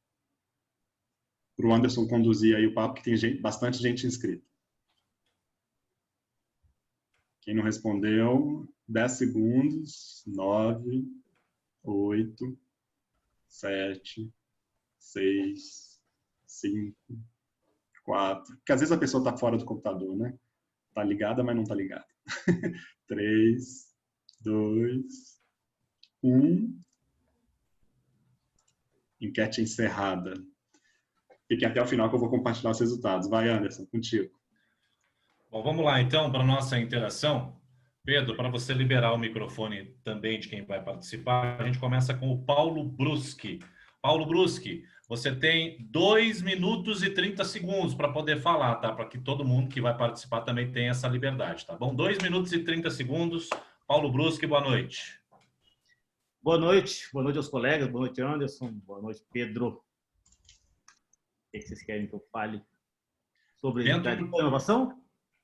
para o Anderson conduzir aí o papo, que tem bastante gente inscrita. Quem não respondeu, 10 segundos. 9, 8, 7, 6, 5, 4. Porque às vezes a pessoa está fora do computador, né? Está ligada, mas não está ligada. 3, 2, 1. Enquete encerrada. Fiquem até o final que eu vou compartilhar os resultados. Vai, Anderson, contigo. Bom, vamos lá então para a nossa interação. Pedro, para você liberar o microfone também de quem vai participar, a gente começa com o Paulo Bruschi. Paulo Bruschi, você tem 2 minutos e 30 segundos para poder falar, tá? Para que todo mundo que vai participar também tenha essa liberdade, tá bom? 2 minutos e 30 segundos. Paulo Bruschi, boa noite. Boa noite aos colegas, boa noite, Anderson, boa noite, Pedro. O que vocês querem que eu fale sobre inovação?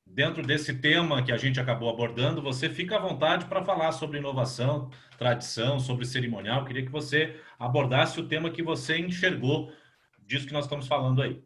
Dentro desse tema que a gente acabou abordando, você fica à vontade para falar sobre inovação, tradição, sobre cerimonial. Eu queria que você abordasse o tema que você enxergou disso que nós estamos falando aí.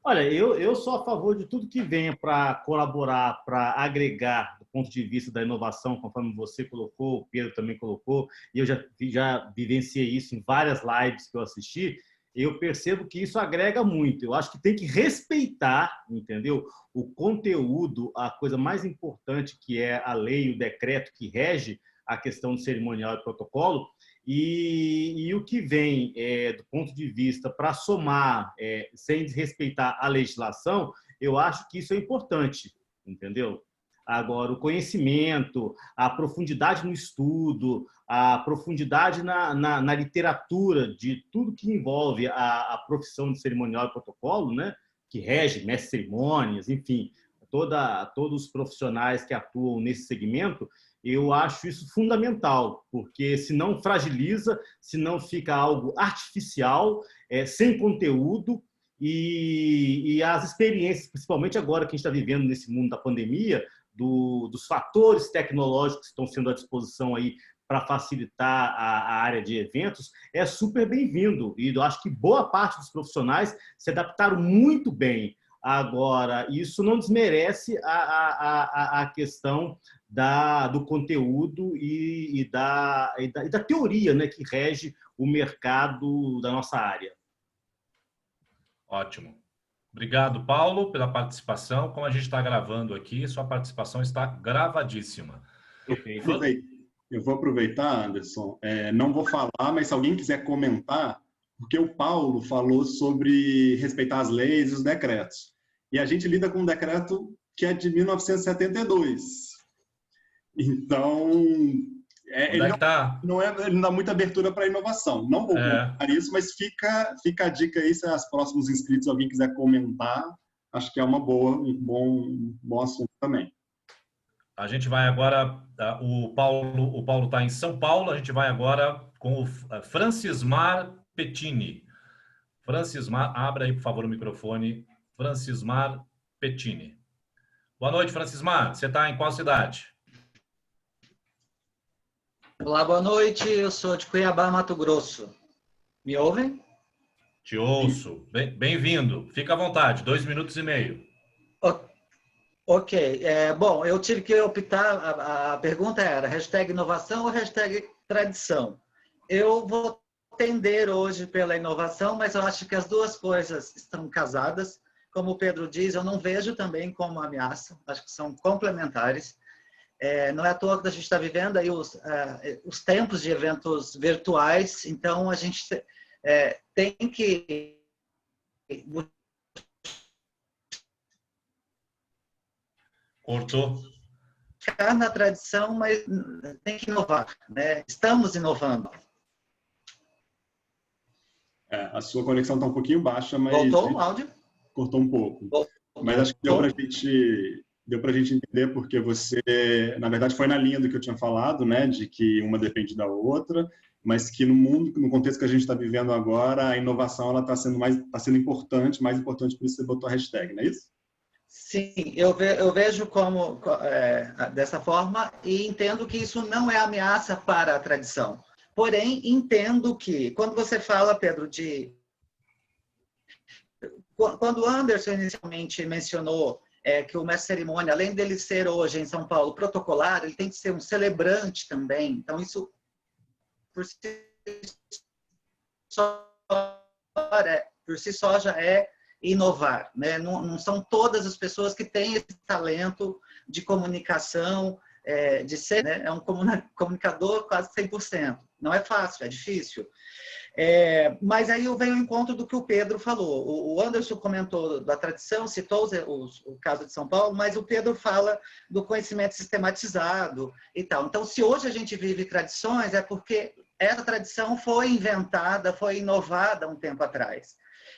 Olha, eu sou a favor de tudo que venha para colaborar, para agregar do ponto de vista da inovação, conforme você colocou, o Pedro também colocou, e eu já vivenciei isso em várias lives que eu assisti. Eu percebo que isso agrega muito. Eu acho que tem que respeitar, entendeu? O conteúdo, a coisa mais importante que é a lei, o decreto que rege a questão do cerimonial e protocolo, e o que vem do ponto de vista para somar, sem desrespeitar a legislação, eu acho que isso é importante, entendeu? Agora, o conhecimento, a profundidade no estudo, a profundidade na literatura de tudo que envolve a profissão de cerimonial e protocolo, né? Que rege mestre cerimônias, enfim, todos os profissionais que atuam nesse segmento, eu acho isso fundamental, porque senão fragiliza, senão fica algo artificial, sem conteúdo, e as experiências, principalmente agora que a gente está vivendo nesse mundo da pandemia, dos fatores tecnológicos que estão sendo à disposição aí para facilitar a área de eventos, é super bem-vindo. E eu acho que boa parte dos profissionais se adaptaram muito bem. Agora, isso não desmerece a questão do conteúdo e da teoria, né, que rege o mercado da nossa área. Ótimo. Obrigado, Paulo, pela participação. Como a gente está gravando aqui, sua participação está gravadíssima. Eu vou aproveitar, Anderson. Não vou falar, mas se alguém quiser comentar, porque o Paulo falou sobre respeitar as leis e os decretos. E a gente lida com um decreto que é de 1972. Então, ele não dá muita abertura para inovação. Não vou comentar isso, mas fica a dica aí, se os próximos inscritos, alguém quiser comentar, acho que é um bom assunto também. A gente vai agora, o Paulo está em São Paulo, a gente vai agora com o Francismar Pettini. Francismar, abra aí, por favor, o microfone. Francismar Pettini. Boa noite, Francismar. Você está em qual cidade? Olá, boa noite. Eu sou de Cuiabá, Mato Grosso. Me ouvem? Te ouço. Bem-vindo. Fica à vontade, 2 minutos e meio. Ok. Bom, eu tive que optar, a pergunta era hashtag inovação ou hashtag tradição. Eu vou tender hoje pela inovação, mas eu acho que as duas coisas estão casadas. Como o Pedro diz, eu não vejo também como ameaça, acho que são complementares. Não é à toa que a gente está vivendo aí os tempos de eventos virtuais, então a gente tem que Cortou. ficar na tradição, mas tem que inovar, né? Estamos inovando. A sua conexão está um pouquinho baixa, mas... Voltou o áudio? Cortou um pouco. Mas acho que deu para a gente entender, porque você, na verdade, foi na linha do que eu tinha falado, né? De que uma depende da outra, mas que no mundo, no contexto que a gente está vivendo agora, a inovação ela está sendo importante, mais importante, por isso você botou a hashtag, não é isso? Sim, eu vejo como dessa forma e entendo que isso não é ameaça para a tradição. Porém, entendo que, quando você fala, Pedro, quando o Anderson inicialmente mencionou que o mestre cerimônia, além dele ser hoje em São Paulo protocolar, ele tem que ser um celebrante também. Então, isso, por si só já é inovar, né? Não são todas as pessoas que têm esse talento de comunicação, de ser, né? É um comunicador quase 100%. Não é fácil, é difícil. Mas aí eu venho ao encontro do que o Pedro falou. O Anderson comentou da tradição, citou o caso de São Paulo, mas o Pedro fala do conhecimento sistematizado e tal. Então, se hoje a gente vive tradições, é porque essa tradição foi inventada, foi inovada um tempo atrás.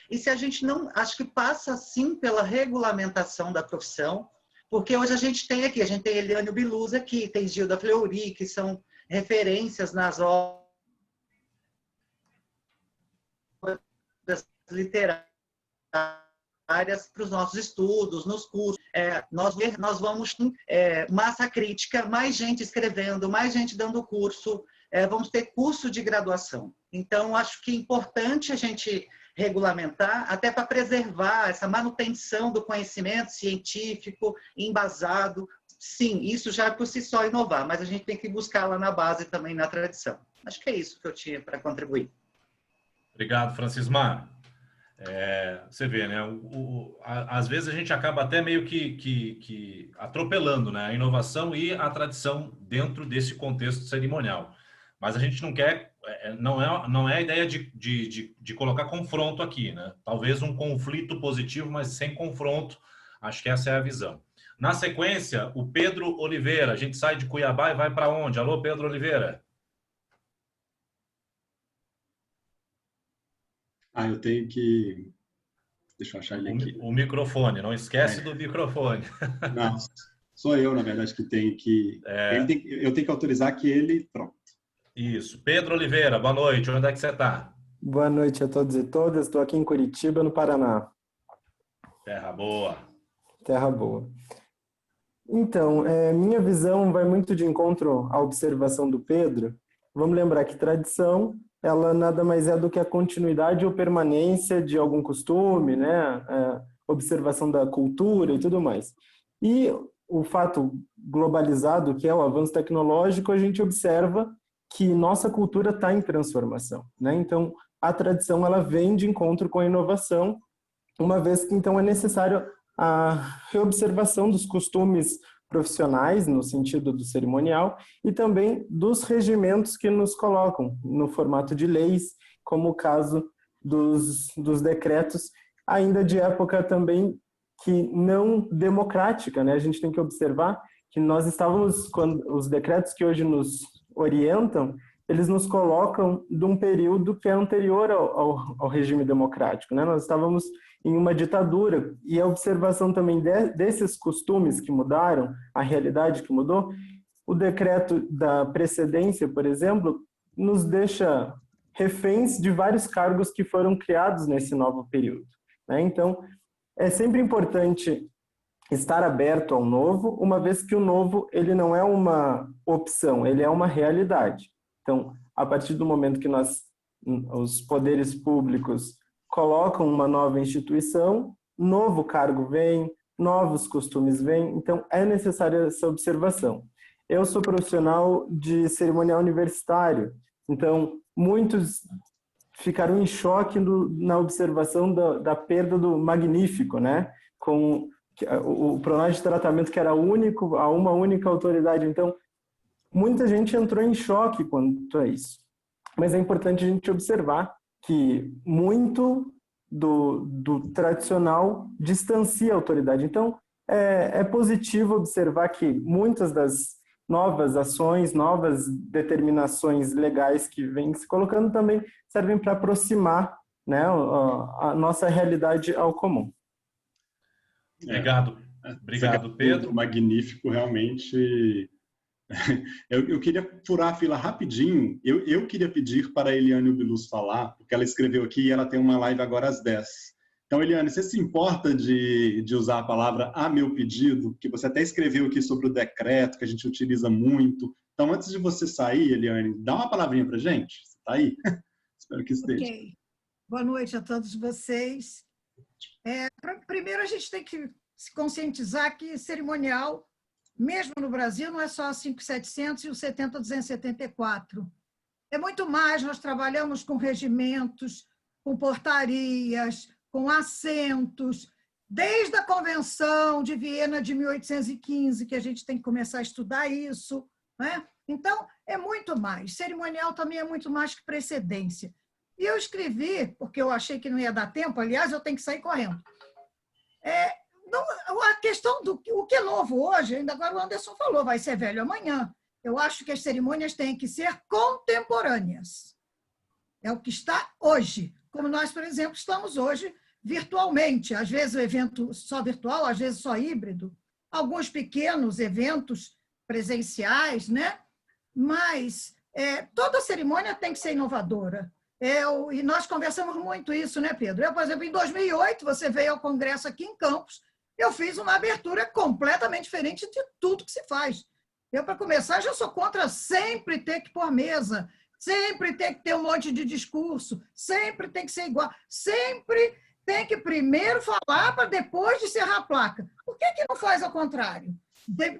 E se a gente não... Acho que passa, sim, pela regulamentação da profissão, porque hoje a gente tem Eliane Biluz aqui, tem Gilda Fleury, que são referências nas obras literárias para os nossos estudos, nos cursos. Nós vamos massa crítica, mais gente escrevendo, mais gente dando curso, vamos ter curso de graduação. Então, acho que é importante a gente regulamentar, até para preservar essa manutenção do conhecimento científico, embasado. Sim, isso já por si só inovar, mas a gente tem que buscar lá na base também, na tradição. Acho que é isso que eu tinha para contribuir. Obrigado, Francismar. Você vê, né? Às vezes a gente acaba até meio que atropelando, né? A inovação e a tradição dentro desse contexto cerimonial. Mas a gente não quer, não é a ideia de colocar confronto aqui, né? Talvez um conflito positivo, mas sem confronto. Acho que essa é a visão. Na sequência, o Pedro Oliveira. A gente sai de Cuiabá e vai para onde? Alô, Pedro Oliveira. Eu tenho que... Deixa eu achar ele aqui. O microfone, não esquece do microfone. Não, sou eu, na verdade, que tenho que... Eu tenho que autorizar que ele... Pronto. Isso. Pedro Oliveira, boa noite. Onde é que você está? Boa noite a todos e todas. Estou aqui em Curitiba, no Paraná. Terra boa. Terra boa. Então, minha visão vai muito de encontro à observação do Pedro. Vamos lembrar que tradição, ela nada mais é do que a continuidade ou permanência de algum costume, né? Observação da cultura e tudo mais. E o fato globalizado, que é o avanço tecnológico, a gente observa que nossa cultura está em transformação, né? Então, a tradição ela vem de encontro com a inovação, uma vez que então é necessário a reobservação dos costumes profissionais, no sentido do cerimonial, e também dos regimentos que nos colocam no formato de leis, como o caso dos decretos, ainda de época também que não democrática, né? A gente tem que observar que nós estávamos, quando os decretos que hoje nos orientam, eles nos colocam de um período que é anterior ao regime democrático, né? Nós estávamos em uma ditadura, e a observação também desses costumes que mudaram, a realidade que mudou, o decreto da precedência, por exemplo, nos deixa reféns de vários cargos que foram criados nesse novo período, né? Então, é sempre importante estar aberto ao novo, uma vez que o novo ele não é uma opção, ele é uma realidade. Então, a partir do momento que os poderes públicos colocam uma nova instituição, novo cargo vem, novos costumes vêm, então é necessária essa observação. Eu sou profissional de cerimonial universitário, então muitos ficaram em choque na observação da perda do magnífico, né? Com o pronome de tratamento que era único, a uma única autoridade. Então, muita gente entrou em choque quanto a isso. Mas é importante a gente observar que muito do tradicional distancia a autoridade. Então, é positivo observar que muitas das novas ações, novas determinações legais que vêm se colocando também servem para aproximar, né, a nossa realidade ao comum. Obrigado, Pedro. Magnífico, realmente. Eu queria furar a fila rapidinho. Eu queria pedir para a Eliane Bilus falar, porque ela escreveu aqui e ela tem uma live agora às 10. Então, Eliane, você se importa de usar a palavra "a meu pedido"? Que você até escreveu aqui sobre o decreto, que a gente utiliza muito. Então, antes de você sair, Eliane, dá uma palavrinha para a gente. Você está aí? Espero que esteja. Ok. Boa noite a todos vocês. Primeiro, a gente tem que se conscientizar que cerimonial, mesmo no Brasil, não é só a 5.700 e o 70.274. É muito mais, nós trabalhamos com regimentos, com portarias, com assentos, desde a Convenção de Viena de 1815, que a gente tem que começar a estudar isso, né? Então, é muito mais. Cerimonial também é muito mais que precedência. E eu escrevi, porque eu achei que não ia dar tempo, aliás, eu tenho que sair correndo. A questão do o que é novo hoje, ainda agora o Anderson falou, vai ser velho amanhã. Eu acho que as cerimônias têm que ser contemporâneas. É o que está hoje. Como nós, por exemplo, estamos hoje virtualmente. Às vezes o evento só virtual, às vezes só híbrido. Alguns pequenos eventos presenciais, né? Mas toda cerimônia tem que ser inovadora. E nós conversamos muito isso, né, Pedro? Eu, por exemplo, em 2008, você veio ao congresso aqui em Campos, eu fiz uma abertura completamente diferente de tudo que se faz. Eu, para começar, já sou contra sempre ter que pôr mesa, sempre ter que ter um monte de discurso, sempre tem que ser igual, sempre tem que primeiro falar para depois encerrar a placa. Por que não faz ao contrário?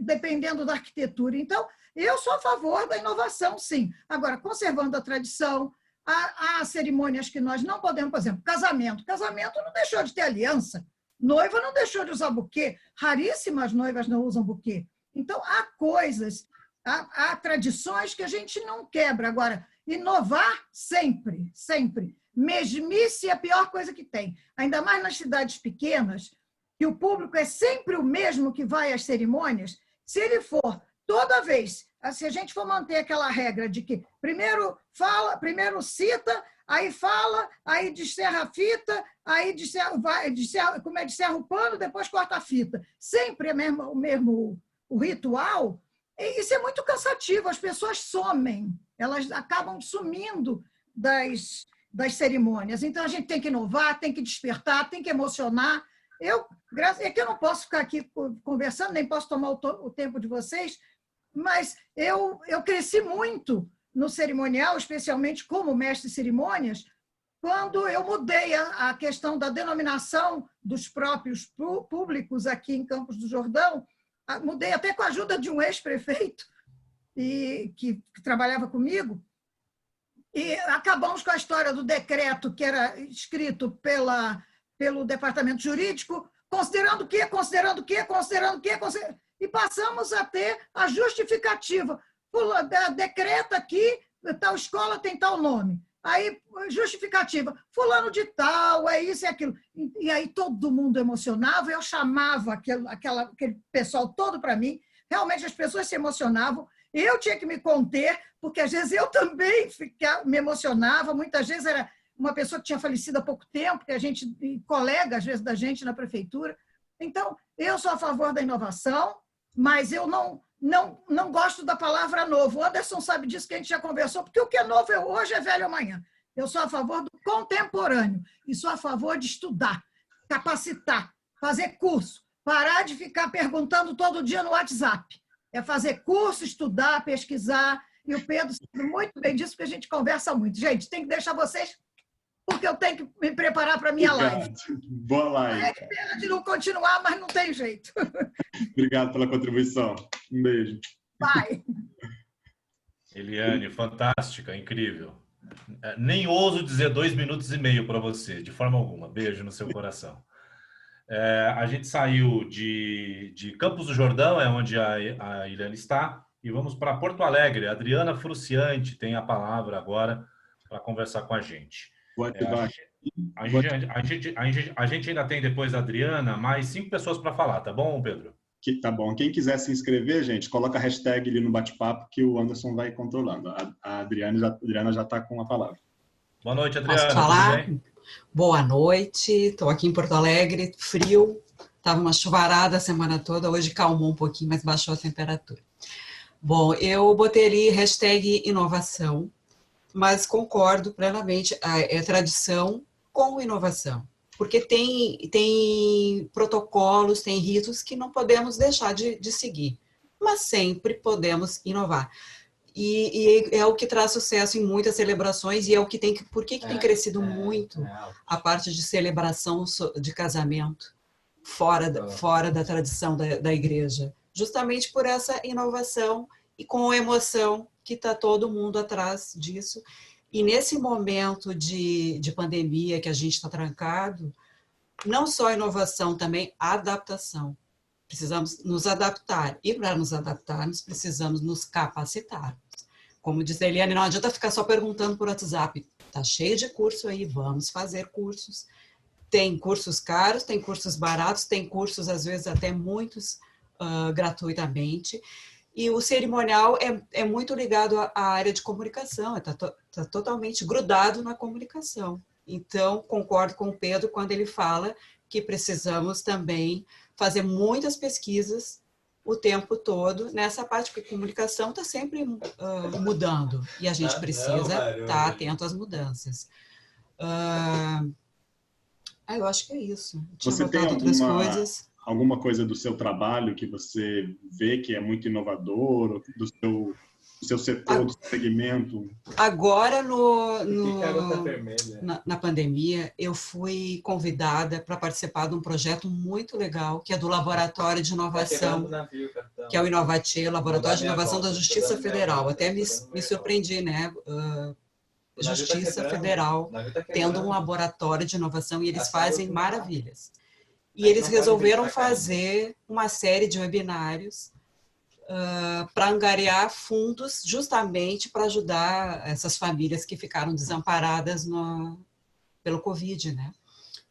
Dependendo da arquitetura. Então, eu sou a favor da inovação, sim. Agora, conservando a tradição, há cerimônias que nós não podemos, por exemplo, casamento. Casamento não deixou de ter aliança. Noiva não deixou de usar buquê. Raríssimas noivas não usam buquê. Então, há coisas, há tradições que a gente não quebra. Agora, inovar sempre, sempre. Mesmice é a pior coisa que tem. Ainda mais nas cidades pequenas, que o público é sempre o mesmo que vai às cerimônias. Se ele for toda vez, se a gente for manter aquela regra de que primeiro fala, primeiro cita, aí fala, aí descerra a fita, aí descerra o pano, depois corta a fita. Sempre é o mesmo o ritual. Isso é muito cansativo, as pessoas somem, elas acabam sumindo das cerimônias. Então, a gente tem que inovar, tem que despertar, tem que emocionar. É que eu não posso ficar aqui conversando, nem posso tomar o tempo de vocês, mas eu cresci muito no cerimonial, especialmente como mestre de cerimônias, quando eu mudei a questão da denominação dos próprios públicos aqui em Campos do Jordão, mudei até com a ajuda de um ex-prefeito que trabalhava comigo, e acabamos com a história do decreto que era escrito pelo departamento jurídico, considerando o quê, e passamos a ter a justificativa. Decreta aqui, tal escola tem tal nome. Aí, justificativa, fulano de tal, é isso e aquilo. E aí todo mundo emocionava, eu chamava aquele pessoal todo para mim, realmente as pessoas se emocionavam, eu tinha que me conter, porque às vezes eu também me emocionava, muitas vezes era uma pessoa que tinha falecido há pouco tempo, que a gente, colega às vezes da gente na prefeitura. Então, eu sou a favor da inovação, mas eu não gosto da palavra novo. O Anderson sabe disso, que a gente já conversou, porque o que é novo hoje é velho amanhã. Eu sou a favor do contemporâneo e sou a favor de estudar, capacitar, fazer curso, parar de ficar perguntando todo dia no WhatsApp. É fazer curso, estudar, pesquisar, e o Pedro sabe muito bem disso, porque a gente conversa muito. Gente, tem que deixar vocês, porque eu tenho que me preparar para a minha live. Boa live. É pena de não continuar, mas não tem jeito. Obrigado pela contribuição. Um beijo. Vai. Eliane, fantástica, incrível. Nem ouso dizer 2 minutos e meio para você, de forma alguma. Beijo no seu coração. A gente saiu de Campos do Jordão, é onde a Eliane está, e vamos para Porto Alegre. A Adriana Fruciante tem a palavra agora para conversar com a gente. A gente ainda tem, depois da Adriana, mais 5 pessoas para falar, tá bom, Pedro? Tá bom. Quem quiser se inscrever, gente, coloca a hashtag ali no bate-papo que o Anderson vai controlando. A Adriana já está com a palavra. Boa noite, Adriana. Posso falar? Boa noite. Estou aqui em Porto Alegre, frio. Estava uma chuvarada a semana toda. Hoje calmou um pouquinho, mas baixou a temperatura. Bom, eu botei ali hashtag inovação, mas concordo plenamente. É tradição com inovação. Porque tem protocolos, tem ritos que não podemos deixar de seguir, mas sempre podemos inovar. E é o que traz sucesso em muitas celebrações e é o que tem... Por que tem crescido muito a parte de celebração de casamento fora da tradição da igreja? Justamente por essa inovação e com emoção que está todo mundo atrás disso. E nesse momento de pandemia que a gente está trancado, não só inovação, também adaptação. Precisamos nos adaptar. E para nos adaptarmos, precisamos nos capacitar. Como diz a Eliane, não adianta ficar só perguntando por WhatsApp. Está cheio de curso aí, vamos fazer cursos. Tem cursos caros, tem cursos baratos, tem cursos, às vezes, até muitos gratuitamente. E o cerimonial é muito ligado à área de comunicação, está totalmente grudado na comunicação. Então, concordo com o Pedro quando ele fala que precisamos também fazer muitas pesquisas o tempo todo nessa parte, porque a comunicação está sempre mudando e a gente precisa estar atento às mudanças. Eu acho que é isso. Você tem alguma coisa do seu trabalho que você vê que é muito inovador, do seu setor, do seu segmento? Agora, na pandemia, eu fui convidada para participar de um projeto muito legal, que é do Laboratório de Inovação, que é o Inovatia, Laboratório de Inovação da Justiça Federal. Até me surpreendi, né? Justiça Federal tendo um laboratório de inovação e eles fazem maravilhas. E eles resolveram fazer uma série de webinários para angariar fundos justamente para ajudar essas famílias que ficaram desamparadas pelo Covid, né?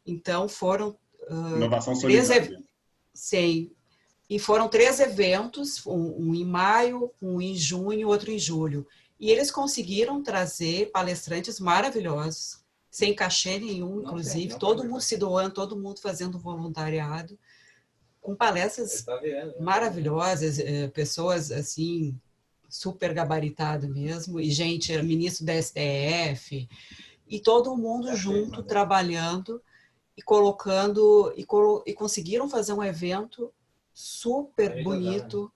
Então, foram... Inovação solidária. Sim. E foram 3 eventos, um em maio, um em junho, outro em julho. E eles conseguiram trazer palestrantes maravilhosos, sem cachê nenhum, inclusive, todo mundo se doando, todo mundo fazendo voluntariado, com palestras maravilhosas, pessoas, assim, super gabaritadas mesmo, e gente, era ministro da STF, e todo mundo junto, trabalhando, e colocando, e conseguiram fazer um evento super bonito,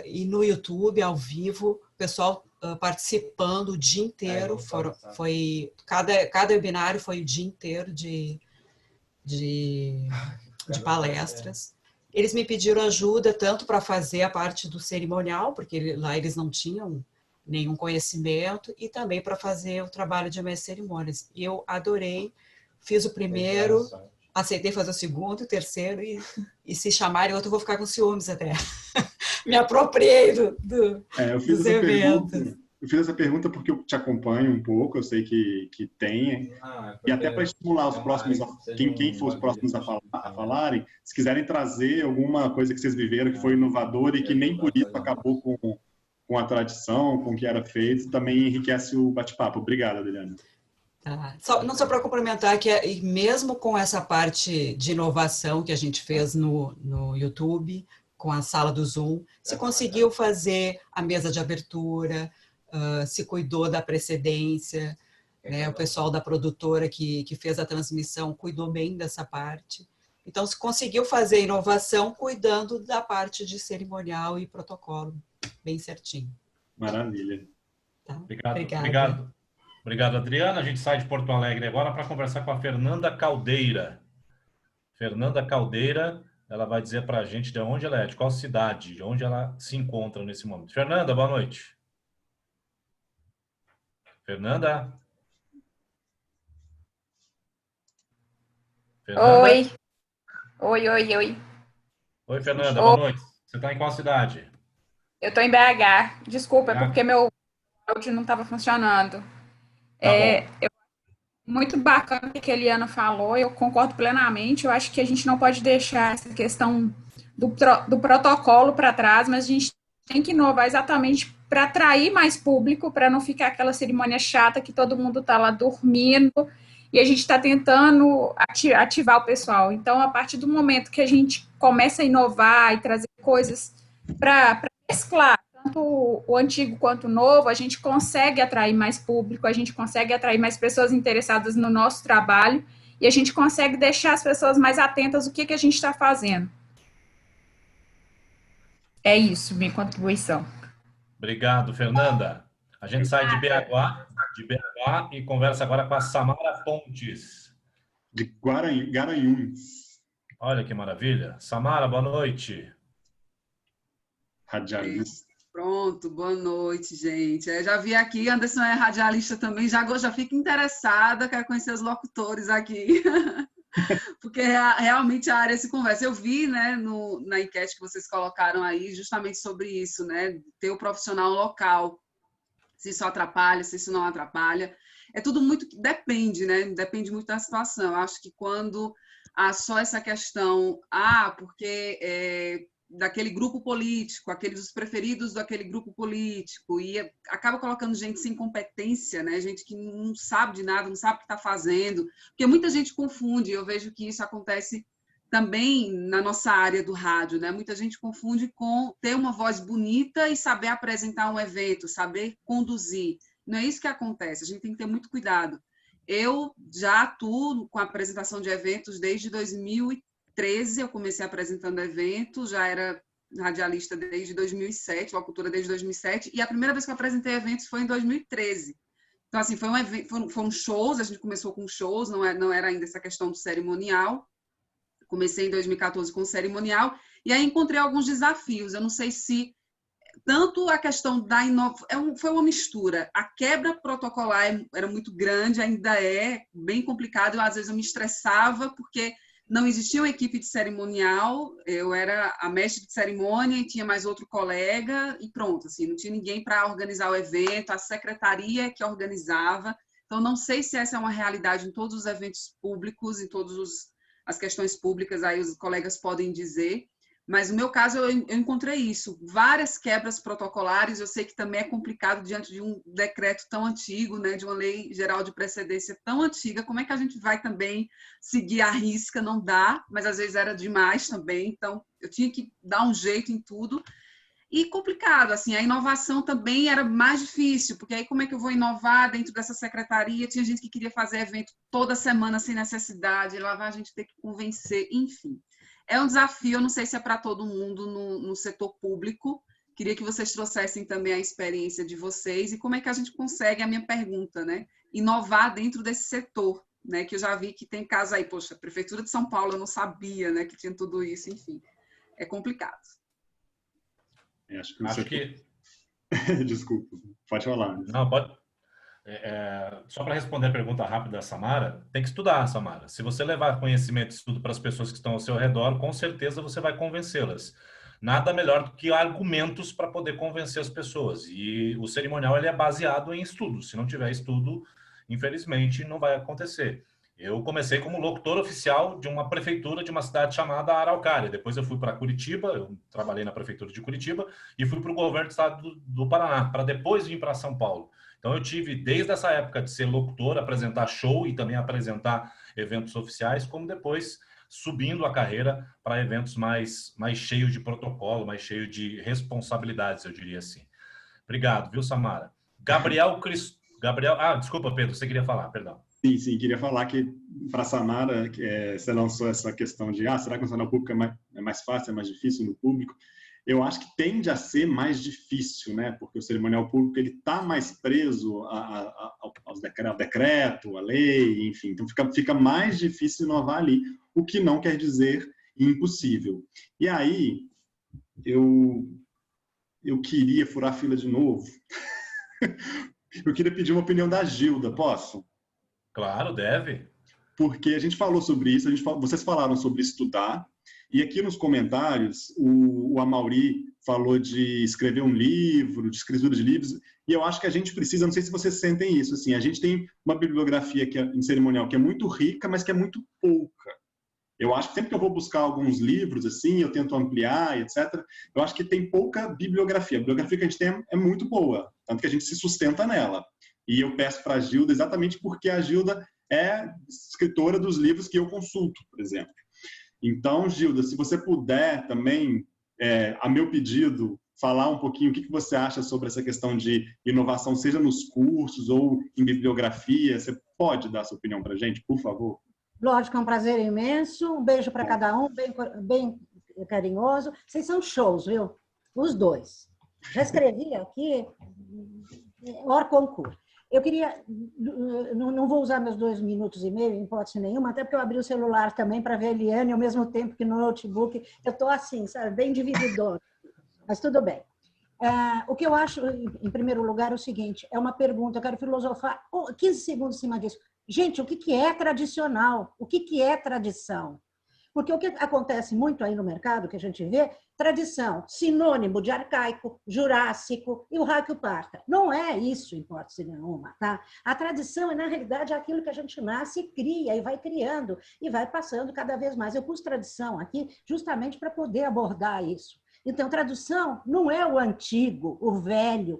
e no YouTube, ao vivo, o pessoal participando o dia inteiro, cada webinário foi o dia inteiro de palestras. Eles me pediram ajuda tanto para fazer a parte do cerimonial, porque lá eles não tinham nenhum conhecimento, e também para fazer o trabalho de mestre de cerimônias. E eu adorei, fiz o primeiro, aceitei fazer o segundo, o terceiro, e se chamarem outro eu vou ficar com ciúmes até. Me apropriei dos eventos. Eu fiz essa pergunta porque eu te acompanho um pouco, eu sei que tem, e até para estimular os próximos, quem for os próximos a falarem, se quiserem trazer alguma coisa que vocês viveram que foi inovadora e que nem por isso acabou com a tradição, com o que era feito, também enriquece o bate-papo. Obrigado, Adriana. Não só para complementar, que mesmo com essa parte de inovação que a gente fez no YouTube, com a sala do Zoom, se conseguiu fazer a mesa de abertura, se cuidou da precedência, né? O pessoal da produtora que fez a transmissão cuidou bem dessa parte. Então, se conseguiu fazer inovação cuidando da parte de cerimonial e protocolo, bem certinho. Maravilha. Tá? Obrigado, Adriana. A gente sai de Porto Alegre agora para conversar com a Fernanda Caldeira. Fernanda Caldeira, ela vai dizer para a gente de onde ela é, de qual cidade, de onde ela se encontra nesse momento. Fernanda, boa noite. Fernanda? Fernanda? Oi. Oi, Fernanda, boa noite. Você está em qual cidade? eu estou em BH. Desculpa, é BH. porque meu áudio não estava funcionando. Tá bom. Muito bacana o que a Eliana falou, eu concordo plenamente. Eu acho que a gente não pode deixar essa questão do protocolo para trás, mas a gente tem que inovar exatamente para atrair mais público, para não ficar aquela cerimônia chata que todo mundo está lá dormindo e a gente está tentando ativar o pessoal. Então, a partir do momento que a gente começa a inovar e trazer coisas para mesclar, tanto o antigo quanto o novo, a gente consegue atrair mais público, a gente consegue atrair mais pessoas interessadas no nosso trabalho e a gente consegue deixar as pessoas mais atentas ao que a gente está fazendo. É isso, minha contribuição. Obrigado, Fernanda. A gente sai de BH e conversa agora com a Samara Pontes. De Garanhuns. Olha que maravilha. Samara, boa noite. Radialista. Pronto, boa noite, gente. Já vi aqui, Anderson é radialista também, já fico interessada, quero conhecer os locutores aqui, porque realmente a área se conversa. Eu vi, né, na enquete que vocês colocaram aí, justamente sobre isso, né, ter o profissional local, se isso atrapalha, se isso não atrapalha. É tudo muito que depende, né, depende muito da situação. Eu acho que quando há só essa questão, porque daquele grupo político, aqueles preferidos daquele grupo político, e acaba colocando gente sem competência, né? Gente que não sabe de nada, não sabe o que está fazendo, porque muita gente confunde, eu vejo que isso acontece também na nossa área do rádio, né? Muita gente confunde com ter uma voz bonita e saber apresentar um evento, saber conduzir. Não é isso que acontece, a gente tem que ter muito cuidado. Eu já atuo com a apresentação de eventos desde 2013, eu comecei apresentando eventos, já era radialista desde 2007, locutora desde 2007, e a primeira vez que eu apresentei eventos foi em 2013. Então, assim, foram shows, a gente começou com shows, não era ainda essa questão do cerimonial. Comecei em 2014 com o cerimonial, e aí encontrei alguns desafios. Eu não sei se tanto a questão da inovação, foi uma mistura. A quebra protocolar era muito grande, ainda é bem complicado, às vezes eu me estressava, porque não existia uma equipe de cerimonial, eu era a mestre de cerimônia e tinha mais outro colega e pronto, assim, não tinha ninguém para organizar o evento, a secretaria que organizava. Então, não sei se essa é uma realidade em todos os eventos públicos, em todas as questões públicas, aí os colegas podem dizer, mas no meu caso eu encontrei isso, várias quebras protocolares. Eu sei que também é complicado diante de um decreto tão antigo, né, de uma lei geral de precedência tão antiga, como é que a gente vai também seguir à risca? Não dá, mas às vezes era demais também, então eu tinha que dar um jeito em tudo. E complicado, assim, a inovação também era mais difícil, porque aí como é que eu vou inovar dentro dessa secretaria? Tinha gente que queria fazer evento toda semana sem necessidade, lá vai a gente ter que convencer, enfim. É um desafio, eu não sei se é para todo mundo no setor público. Queria que vocês trouxessem também a experiência de vocês e como é que a gente consegue, a minha pergunta, né? Inovar dentro desse setor, né? Que eu já vi que tem casos aí, poxa, a Prefeitura de São Paulo, eu não sabia, né, que tinha tudo isso, enfim. É complicado. Acho que... Desculpa, pode falar. Não, pode... só para responder a pergunta rápida da Samara, tem que estudar, Samara. Se você levar conhecimento e estudo para as pessoas que estão ao seu redor, com certeza você vai convencê-las. Nada melhor do que argumentos para poder convencer as pessoas. E o cerimonial ele é baseado em estudo. Se não tiver estudo, infelizmente, não vai acontecer. Eu comecei como locutor oficial de uma prefeitura de uma cidade chamada Araucária. Depois eu fui para Curitiba, eu trabalhei na prefeitura de Curitiba, e fui para o governo do estado do Paraná, para depois vir para São Paulo. Então, eu tive, desde essa época de ser locutor, apresentar show e também apresentar eventos oficiais, como depois subindo a carreira para eventos mais cheios de protocolo, mais cheios de responsabilidades, eu diria assim. Obrigado, viu, Samara? Gabriel, desculpa, Pedro, você queria falar, perdão. Sim, queria falar que para a Samara, você lançou essa questão de será que o cenário público é mais fácil, é mais difícil no público? Eu acho que tende a ser mais difícil, né? Porque o cerimonial público ele está mais preso ao decreto, à lei, enfim. Então fica mais difícil inovar ali, o que não quer dizer impossível. E aí eu queria furar a fila de novo. Eu queria pedir uma opinião da Gilda, posso? Claro, deve. Porque a gente falou sobre isso, vocês falaram sobre estudar, e aqui nos comentários o Amaury falou de escrever um livro, de escritura de livros, e eu acho que a gente precisa, não sei se vocês sentem isso, assim, a gente tem uma bibliografia em cerimonial que é muito rica, mas que é muito pouca. Eu acho que sempre que eu vou buscar alguns livros, assim, eu tento ampliar, etc., eu acho que tem pouca bibliografia. A bibliografia que a gente tem é muito boa, tanto que a gente se sustenta nela. E eu peço para a Gilda exatamente porque a Gilda é escritora dos livros que eu consulto, por exemplo. Então, Gilda, se você puder também, a meu pedido, falar um pouquinho o que você acha sobre essa questão de inovação, seja nos cursos ou em bibliografia, você pode dar sua opinião para a gente, por favor? Lógico, é um prazer imenso. Um beijo para cada um, bem carinhoso. Vocês são shows, viu? Os dois. Já escrevi aqui, hors concurso. Eu queria, não vou usar meus 2 minutos e meio, em hipótese nenhuma, até porque eu abri o celular também para ver a Eliane, ao mesmo tempo que no notebook. Eu estou assim, sabe, bem divididona. Mas tudo bem. O que eu acho, em primeiro lugar, é o seguinte, é uma pergunta, eu quero filosofar 15 segundos em cima disso. Gente, o que é tradicional? O que é tradição? Porque o que acontece muito aí no mercado, que a gente vê, tradição, sinônimo de arcaico, jurássico e o raio que o parta. Não é isso, em hipótese nenhuma, tá? A tradição é, na realidade, aquilo que a gente nasce e cria, e vai criando, e vai passando cada vez mais. Eu pus tradição aqui justamente para poder abordar isso. Então, tradução não é o antigo, o velho,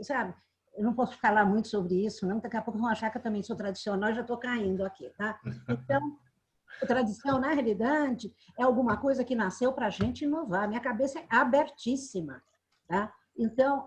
sabe? Eu não posso falar muito sobre isso, não. Daqui a pouco vão achar que eu também sou tradicional, já estou caindo aqui, tá? Então, a tradição, na realidade, é alguma coisa que nasceu para a gente inovar. Minha cabeça é abertíssima, tá? Então,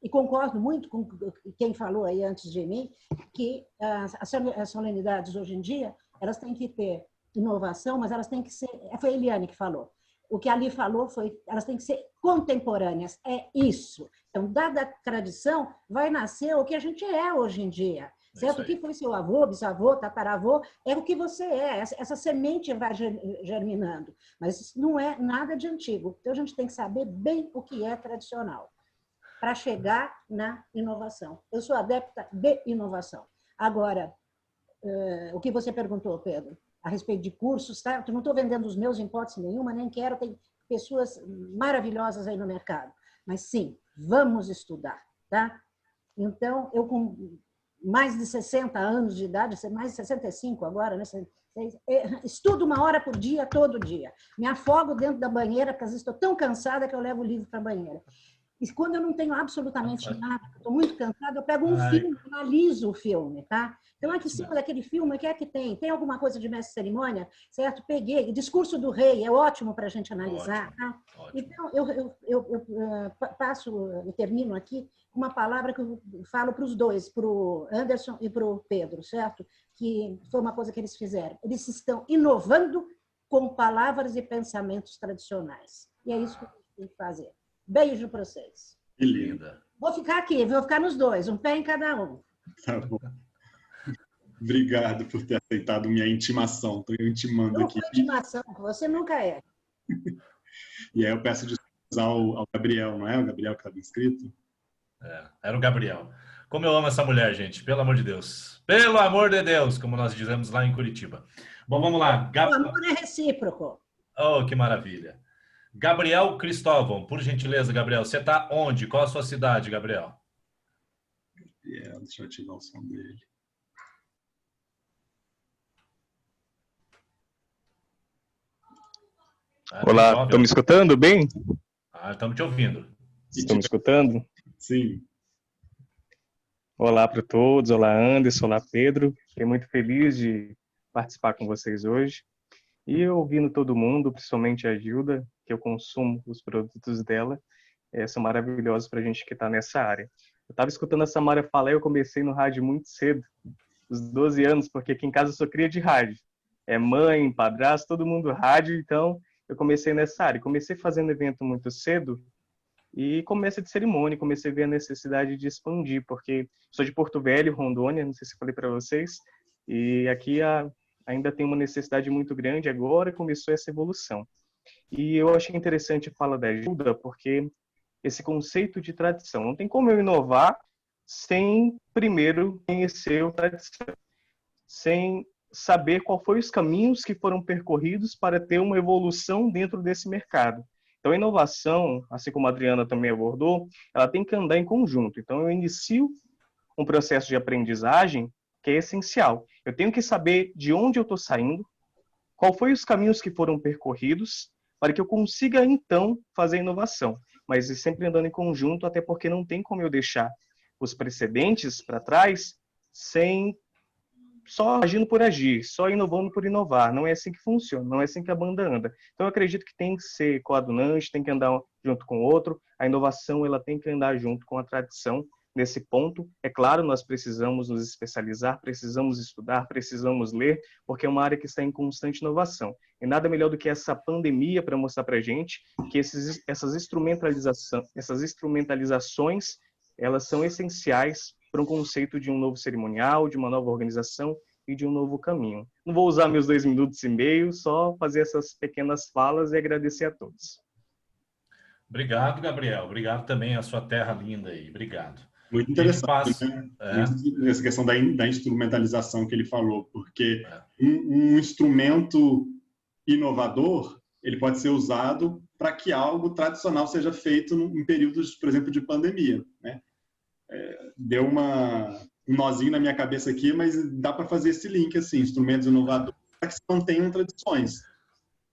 e concordo muito com quem falou aí antes de mim, que as solenidades hoje em dia, elas têm que ter inovação, mas elas têm que ser... Foi a Eliane que falou. O que ali falou foi, elas têm que ser contemporâneas, é isso. Então, dada a tradição, vai nascer o que a gente é hoje em dia. Certo? O que foi seu avô, bisavô, tataravô, é o que você é. Essa semente vai germinando. Mas não é nada de antigo. Então, a gente tem que saber bem o que é tradicional para chegar na inovação. Eu sou adepta de inovação. Agora, o que você perguntou, Pedro, a respeito de cursos, tá? Eu não estou vendendo os meus em hipótese nenhuma, nem quero, tem pessoas maravilhosas aí no mercado. Mas, sim, vamos estudar, tá? Então, eu com mais de 60 anos de idade, mais de 65 agora, né? Estudo 1 hora por dia, todo dia. Me afogo dentro da banheira, porque às vezes estou tão cansada que eu levo o livro para a banheira. E quando eu não tenho absolutamente nada, estou muito cansada, eu pego um filme, analiso o filme, tá? Então, aqui em cima daquele filme, o que é que tem? Tem alguma coisa de mestre de cerimônia? Certo? Peguei. Discurso do rei é ótimo para a gente analisar. Ótimo, tá? Ótimo. Então, eu passo e termino aqui com uma palavra que eu falo para os dois, para o Anderson e para o Pedro, certo? Que foi uma coisa que eles fizeram. Eles estão inovando com palavras e pensamentos tradicionais. E é isso que a gente tem que fazer. Beijo para vocês. Que linda. Vou ficar aqui, vou ficar nos dois, um pé em cada um. Tá bom. Obrigado por ter aceitado minha intimação. Estou intimando aqui. Intimação, você nunca é. E aí eu peço desculpas ao Gabriel, não é? O Gabriel que estava inscrito? Era o Gabriel. Como eu amo essa mulher, gente. Pelo amor de Deus. Pelo amor de Deus, como nós dizemos lá em Curitiba. Bom, vamos lá. O amor é recíproco. Oh, que maravilha. Gabriel Cristóvão, por gentileza, Gabriel. Você está onde? Qual a sua cidade, Gabriel? Deixa eu ativar o som dele. Olá, estão me escutando bem? Estamos te ouvindo. Estão me escutando? Sim. Olá para todos, olá Anderson, olá Pedro. Fiquei muito feliz de participar com vocês hoje. E eu ouvindo todo mundo, principalmente a Gilda, que eu consumo os produtos dela, são maravilhosos para a gente que está nessa área. Eu estava escutando a Samara falar e eu comecei no rádio muito cedo, aos 12 anos, porque aqui em casa eu sou cria de rádio. Mãe, padrasto, todo mundo rádio, então eu comecei nessa área. Comecei fazendo evento muito cedo e comecei de cerimônia, comecei a ver a necessidade de expandir, porque sou de Porto Velho, Rondônia, não sei se eu falei para vocês, e aqui ainda tem uma necessidade muito grande, agora começou essa evolução. E eu achei interessante a fala da Gilda, porque esse conceito de tradição, não tem como eu inovar sem primeiro conhecer a tradição, sem saber qual foram os caminhos que foram percorridos para ter uma evolução dentro desse mercado. Então, a inovação, assim como a Adriana também abordou, ela tem que andar em conjunto. Então, eu inicio um processo de aprendizagem que é essencial. Eu tenho que saber de onde eu estou saindo, qual foram os caminhos que foram percorridos, para que eu consiga, então, fazer a inovação. Mas sempre andando em conjunto, até porque não tem como eu deixar os precedentes para trás sem só agindo por agir, só inovando por inovar. Não é assim que funciona, não é assim que a banda anda. Então, eu acredito que tem que ser coadunante, tem que andar junto com o outro. A inovação, ela tem que andar junto com a tradição. Nesse ponto, é claro, nós precisamos nos especializar, precisamos estudar, precisamos ler, porque é uma área que está em constante inovação. E nada melhor do que essa pandemia para mostrar para a gente que essas instrumentalizações, elas são essenciais para um conceito de um novo cerimonial, de uma nova organização e de um novo caminho. Não vou usar meus 2 minutos e meio, só fazer essas pequenas falas e agradecer a todos. Obrigado, Gabriel. Obrigado também à sua terra linda aí. Obrigado. Muito interessante, né? Essa questão da instrumentalização que ele falou, porque um instrumento inovador, ele pode ser usado para que algo tradicional seja feito em períodos, por exemplo, de pandemia, né? Deu um nozinho na minha cabeça aqui, mas dá para fazer esse link, assim, instrumentos inovadores para que se mantenham tradições.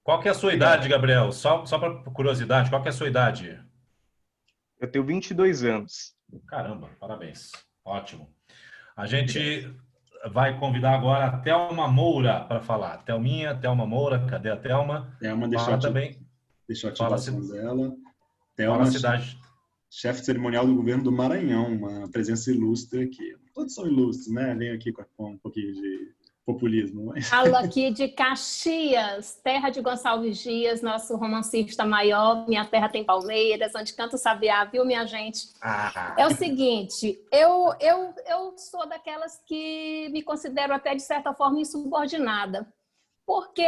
Qual que é a sua idade, Gabriel? Só para curiosidade, qual que é a sua idade? Eu tenho 22 anos. Caramba, parabéns. Ótimo. A gente vai convidar agora a Thelma Moura para falar. Thelma Moura, cadê a Thelma? Thelma, deixa eu ativar a som dela. Thelma, cidade... chefe cerimonial do governo do Maranhão, uma presença ilustre aqui. Todos são ilustres, né? Venho aqui com um pouquinho de populismo. Mas... Falo aqui de Caxias, terra de Gonçalves Dias, nosso romancista maior. Minha terra tem palmeiras, onde canta o sabiá, viu, minha gente? É o seguinte, eu sou daquelas que me considero até, de certa forma, insubordinada. Porque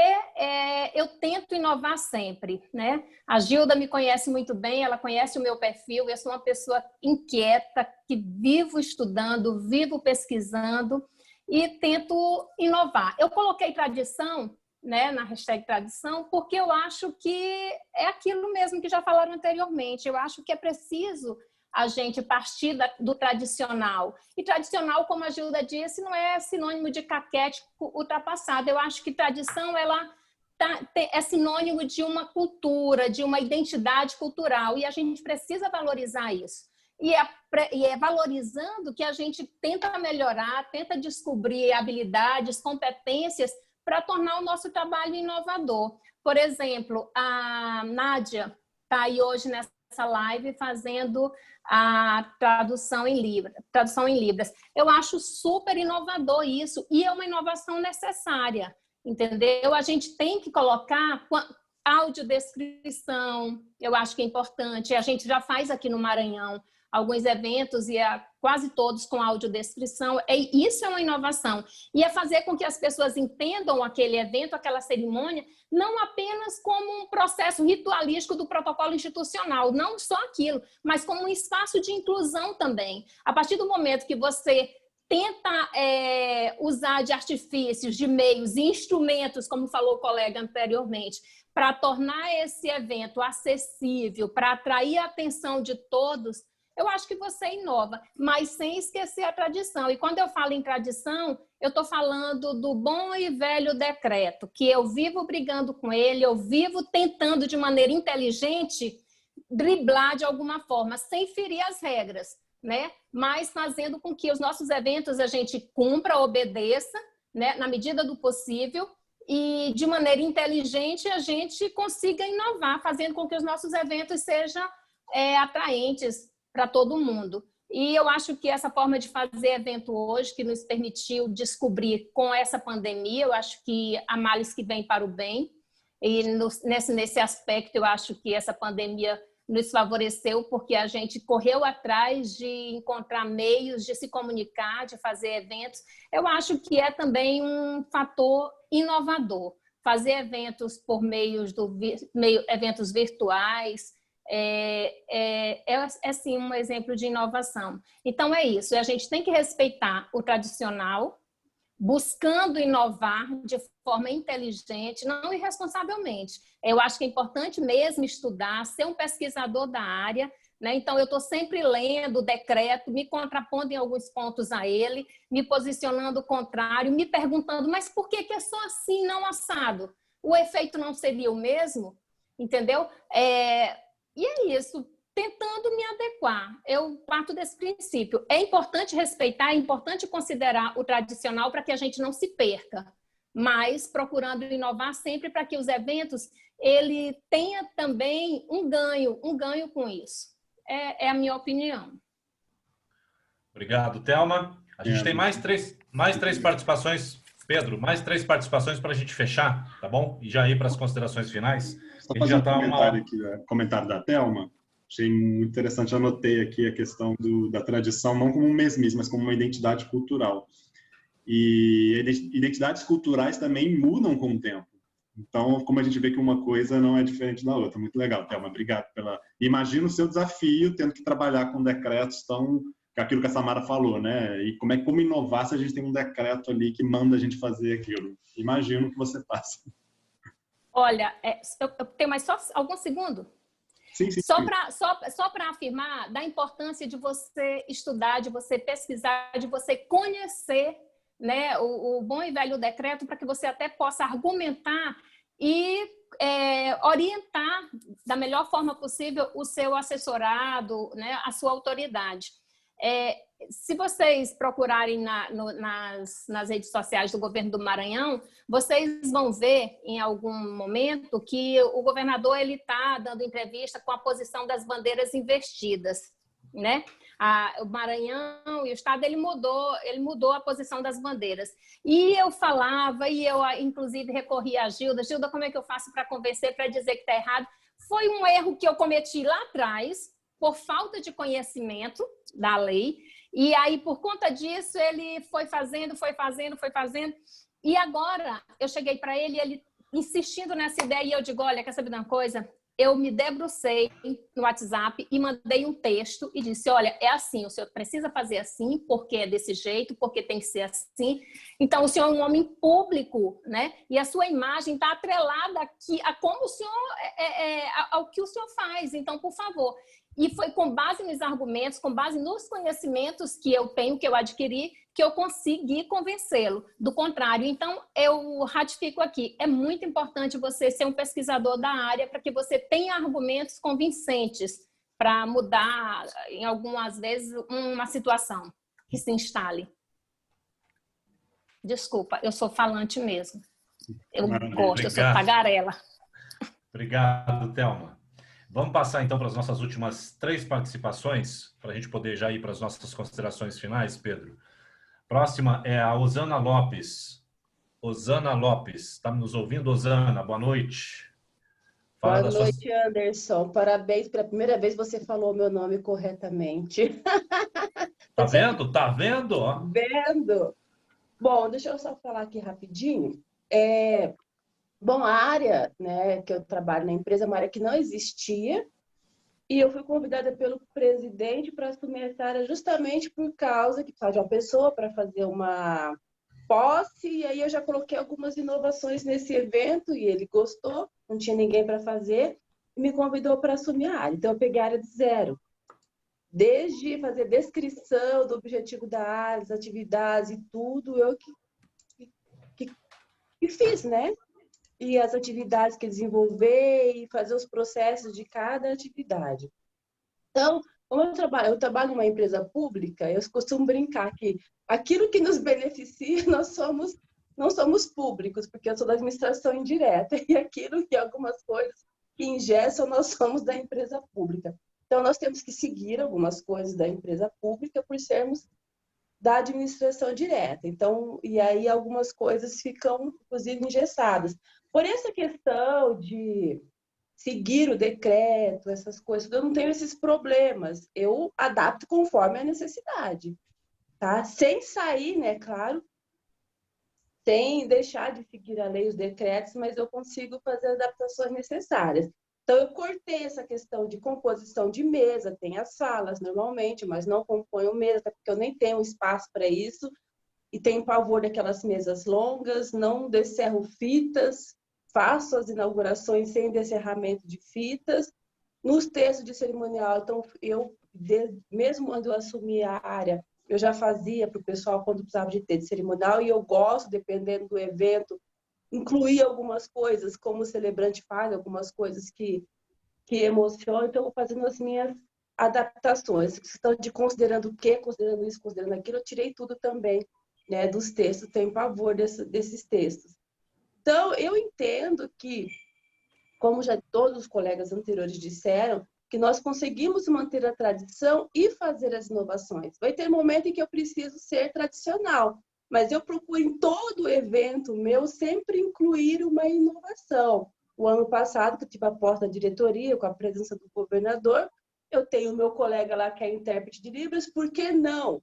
eu tento inovar sempre, né? A Gilda me conhece muito bem, ela conhece o meu perfil, eu sou uma pessoa inquieta, que vivo estudando, vivo pesquisando e tento inovar. Eu coloquei tradição, né, na hashtag tradição, porque eu acho que é aquilo mesmo que já falaram anteriormente, eu acho que é preciso a gente partir do tradicional. E tradicional, como a Gilda disse, não é sinônimo de caquético ultrapassado. Eu acho que tradição é sinônimo de uma cultura, de uma identidade cultural, e a gente precisa valorizar isso. E é valorizando que a gente tenta melhorar, tenta descobrir habilidades, competências para tornar o nosso trabalho inovador. Por exemplo, a Nádia está aí hoje nessa live fazendo a tradução em Libras. Eu acho super inovador isso, e é uma inovação necessária, entendeu? A gente tem que colocar audiodescrição, eu acho que é importante, a gente já faz aqui no Maranhão alguns eventos e quase todos com audiodescrição, isso é uma inovação, e é fazer com que as pessoas entendam aquele evento, aquela cerimônia, não apenas como um processo ritualístico do protocolo institucional, não só aquilo, mas como um espaço de inclusão também. A partir do momento que você tenta usar de artifícios, de meios e instrumentos, como falou o colega anteriormente, para tornar esse evento acessível, para atrair a atenção de todos, eu acho que você inova, mas sem esquecer a tradição. E quando eu falo em tradição, eu estou falando do bom e velho decreto, que eu vivo brigando com ele, eu vivo tentando de maneira inteligente driblar de alguma forma, sem ferir as regras, né? Mas fazendo com que os nossos eventos a gente cumpra, obedeça, né? Na medida do possível, e, de maneira inteligente, a gente consiga inovar, fazendo com que os nossos eventos sejam atraentes para todo mundo. E eu acho que essa forma de fazer evento hoje, que nos permitiu descobrir com essa pandemia, eu acho que há males que vêm para o bem. E nesse aspecto, eu acho que essa pandemia nos favoreceu, porque a gente correu atrás de encontrar meios de se comunicar, de fazer eventos. Eu acho que é também um fator inovador. Fazer eventos por eventos virtuais é sim um exemplo de inovação. Então é isso, a gente tem que respeitar o tradicional, buscando inovar de forma inteligente, não irresponsavelmente. Eu acho que é importante mesmo estudar, ser um pesquisador da área, né? Então, eu estou sempre lendo o decreto, me contrapondo em alguns pontos a ele, me posicionando contrário, me perguntando, mas por que é só assim, não assado? O efeito não seria o mesmo? Entendeu? E é isso. Tentando me adequar. Eu parto desse princípio. É importante respeitar, é importante considerar o tradicional para que a gente não se perca, mas procurando inovar sempre para que os eventos ele tenha também um ganho com isso. É a minha opinião. Obrigado, Thelma. A gente tem mais três participações. Pedro, mais 3 participações para a gente fechar, tá bom? E já ir para as considerações finais. Só fazer um comentário aqui, comentário da Thelma. Achei muito interessante, anotei aqui a questão da tradição, não como um mesmismo, mas como uma identidade cultural. E identidades culturais também mudam com o tempo. Então, como a gente vê que uma coisa não é diferente da outra. Muito legal, Thelma, obrigado pela... Imagina o seu desafio tendo que trabalhar com decretos tão... aquilo que a Samara falou, né? E como inovar se a gente tem um decreto ali que manda a gente fazer aquilo. Imagino que você passa. Olha, eu tenho mais só algum segundo? Sim. Só para afirmar da importância de você estudar, de você pesquisar, de você conhecer, né, o bom e velho decreto, para que você até possa argumentar e orientar da melhor forma possível o seu assessorado, né, a sua autoridade. Se vocês procurarem nas redes sociais do governo do Maranhão, vocês vão ver em algum momento que o governador ele está dando entrevista com a posição das bandeiras invertidas, né? O Maranhão e o estado ele mudou a posição das bandeiras. E eu falava, e eu inclusive recorri a Gilda, como é que eu faço para convencer, para dizer que está errado? Foi um erro que eu cometi lá atrás, por falta de conhecimento da lei, e aí por conta disso ele foi fazendo, e agora eu cheguei para ele insistindo nessa ideia, e eu digo, olha, quer saber de uma coisa? Eu me debrucei no WhatsApp e mandei um texto e disse, olha, é assim, o senhor precisa fazer assim, porque é desse jeito, porque tem que ser assim. Então, o senhor é um homem público, né? E a sua imagem está atrelada aqui a como o senhor, ao que o senhor faz. Então, por favor. E foi com base nos argumentos, com base nos conhecimentos que eu tenho, que eu adquiri, que eu consegui convencê-lo. Do contrário, então, eu ratifico aqui, é muito importante você ser um pesquisador da área para que você tenha argumentos convincentes para mudar, em algumas vezes, uma situação que se instale. Desculpa, eu sou falante mesmo. Eu gosto, eu sou tagarela. Obrigado, Thelma. Vamos passar, então, para as nossas últimas 3 participações, para a gente poder já ir para as nossas considerações finais, Pedro. Próxima é a Osana Lopes. Osana Lopes, está nos ouvindo, Osana? Boa noite. Boa noite, Anderson. Parabéns, pela primeira vez você falou meu nome corretamente. Tá vendo? Tá vendo? Vendo. Bom, deixa eu só falar aqui rapidinho. Bom, a área, né, que eu trabalho na empresa é uma área que não existia, e eu fui convidada pelo presidente para assumir essa área justamente por causa que precisava de uma pessoa para fazer uma posse, e aí eu já coloquei algumas inovações nesse evento, e ele gostou, não tinha ninguém para fazer, e me convidou para assumir a área. Então, eu peguei a área de zero. Desde fazer descrição do objetivo da área, as atividades e tudo, eu que fiz, né? E as atividades que desenvolver e fazer os processos de cada atividade. Então, como eu trabalho em uma empresa pública, eu costumo brincar que aquilo que nos beneficia, nós somos não somos públicos, porque eu sou da administração indireta, e aquilo que algumas coisas que ingessam, nós somos da empresa pública. Então, nós temos que seguir algumas coisas da empresa pública por sermos da administração direta. Então, e aí algumas coisas ficam, inclusive, engessadas. Por essa questão de seguir o decreto, essas coisas, eu não tenho esses problemas. Eu adapto conforme a necessidade, tá? Sem sair, né, claro, sem deixar de seguir a lei, os decretos, mas eu consigo fazer as adaptações necessárias. Então, eu cortei essa questão de composição de mesa, tem as salas normalmente, mas não componho mesa, até porque eu nem tenho espaço para isso, e tenho pavor daquelas mesas longas, não descerro fitas, faço as inaugurações sem descerramento de fitas. Nos textos de cerimonial, então, mesmo quando eu assumi a área, eu já fazia para o pessoal quando precisava de texto de cerimonial, e eu gosto, dependendo do evento, incluir algumas coisas, como o celebrante faz, algumas coisas que emocionam, então eu vou fazendo as minhas adaptações. Questão de considerando o quê, considerando isso, considerando aquilo, eu tirei tudo também, né, dos textos, tenho pavor desses textos. Então, eu entendo que, como já todos os colegas anteriores disseram, que nós conseguimos manter a tradição e fazer as inovações. Vai ter momento em que eu preciso ser tradicional, mas eu procuro em todo evento meu sempre incluir uma inovação. O ano passado, que eu tive a posse da diretoria, com a presença do governador, eu tenho o meu colega lá que é intérprete de Libras, por que não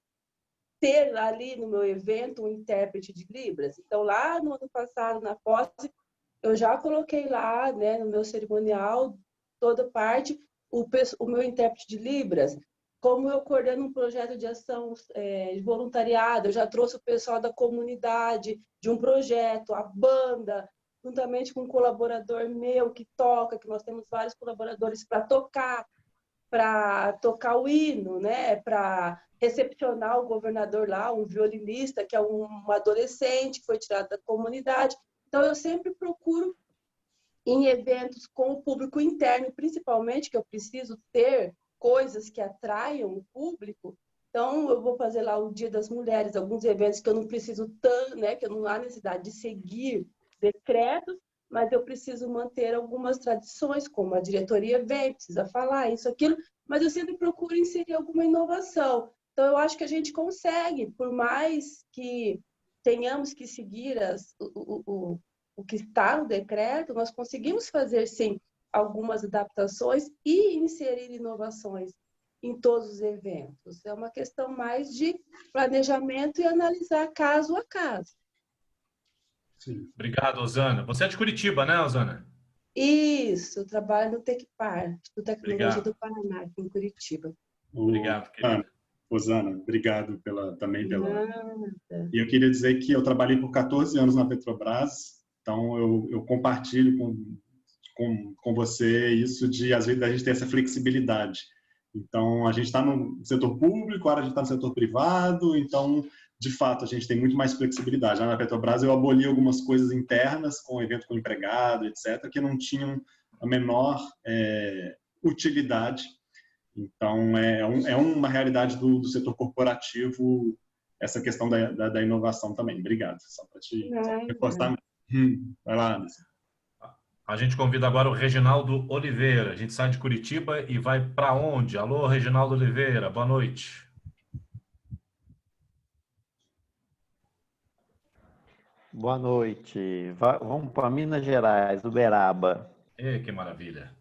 ter ali no meu evento um intérprete de Libras? Então, lá no ano passado, na posse, eu já coloquei lá, né, no meu cerimonial, toda parte, o meu intérprete de Libras. Como eu coordeno um projeto de ação de voluntariado, eu já trouxe o pessoal da comunidade, de um projeto, a banda, juntamente com um colaborador meu que toca, que nós temos vários colaboradores para tocar o hino, né? Para recepcionar o governador lá, um violinista, que é um adolescente que foi tirado da comunidade. Então, eu sempre procuro, em eventos com o público interno, principalmente, que eu preciso ter coisas que atraiam o público. Então, eu vou fazer lá o Dia das Mulheres, alguns eventos que eu não preciso né, que eu não há necessidade de seguir decretos, mas eu preciso manter algumas tradições, como a diretoria vem, precisa falar isso, aquilo, mas eu sempre procuro inserir alguma inovação. Então, eu acho que a gente consegue, por mais que tenhamos que seguir o que está no decreto, nós conseguimos fazer, sim, algumas adaptações e inserir inovações em todos os eventos. É uma questão mais de planejamento e analisar caso a caso. Sim. Obrigado, Osana. Você é de Curitiba, né, Osana? Isso, eu trabalho no Tecpar, Instituto de Tecnologia Obrigado. do Paraná, aqui em Curitiba. Obrigado, querida. Osana, obrigado também pela... Nada. E eu queria dizer que eu trabalhei por 14 anos na Petrobras, então eu compartilho com você isso de, às vezes, a gente ter essa flexibilidade. Então, a gente está no setor público, agora a gente está no setor privado, então, de fato, a gente tem muito mais flexibilidade. Na Petrobras, eu aboli algumas coisas internas, com evento com empregado, etc., que não tinham a menor utilidade. Então, é uma realidade do setor corporativo, essa questão da inovação também. Obrigado, só para te reforçar. Vai lá, Anderson. A gente convida agora o Reginaldo Oliveira. A gente sai de Curitiba e vai para onde? Alô, Reginaldo Oliveira, boa noite. Boa noite. Vamos para Minas Gerais, Uberaba. Que maravilha.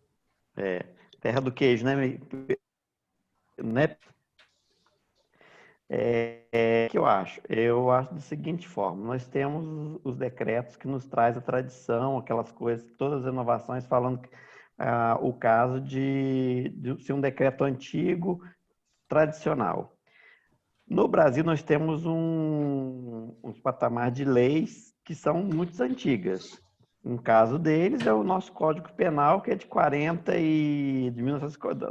Terra do queijo, né? O que eu acho? Eu acho da seguinte forma, nós temos os decretos que nos traz a tradição, aquelas coisas, todas as inovações, falando o caso de ser um decreto antigo, tradicional. No Brasil, nós temos uns patamares de leis que são muito antigas. Um caso deles é o nosso Código Penal, que é de 40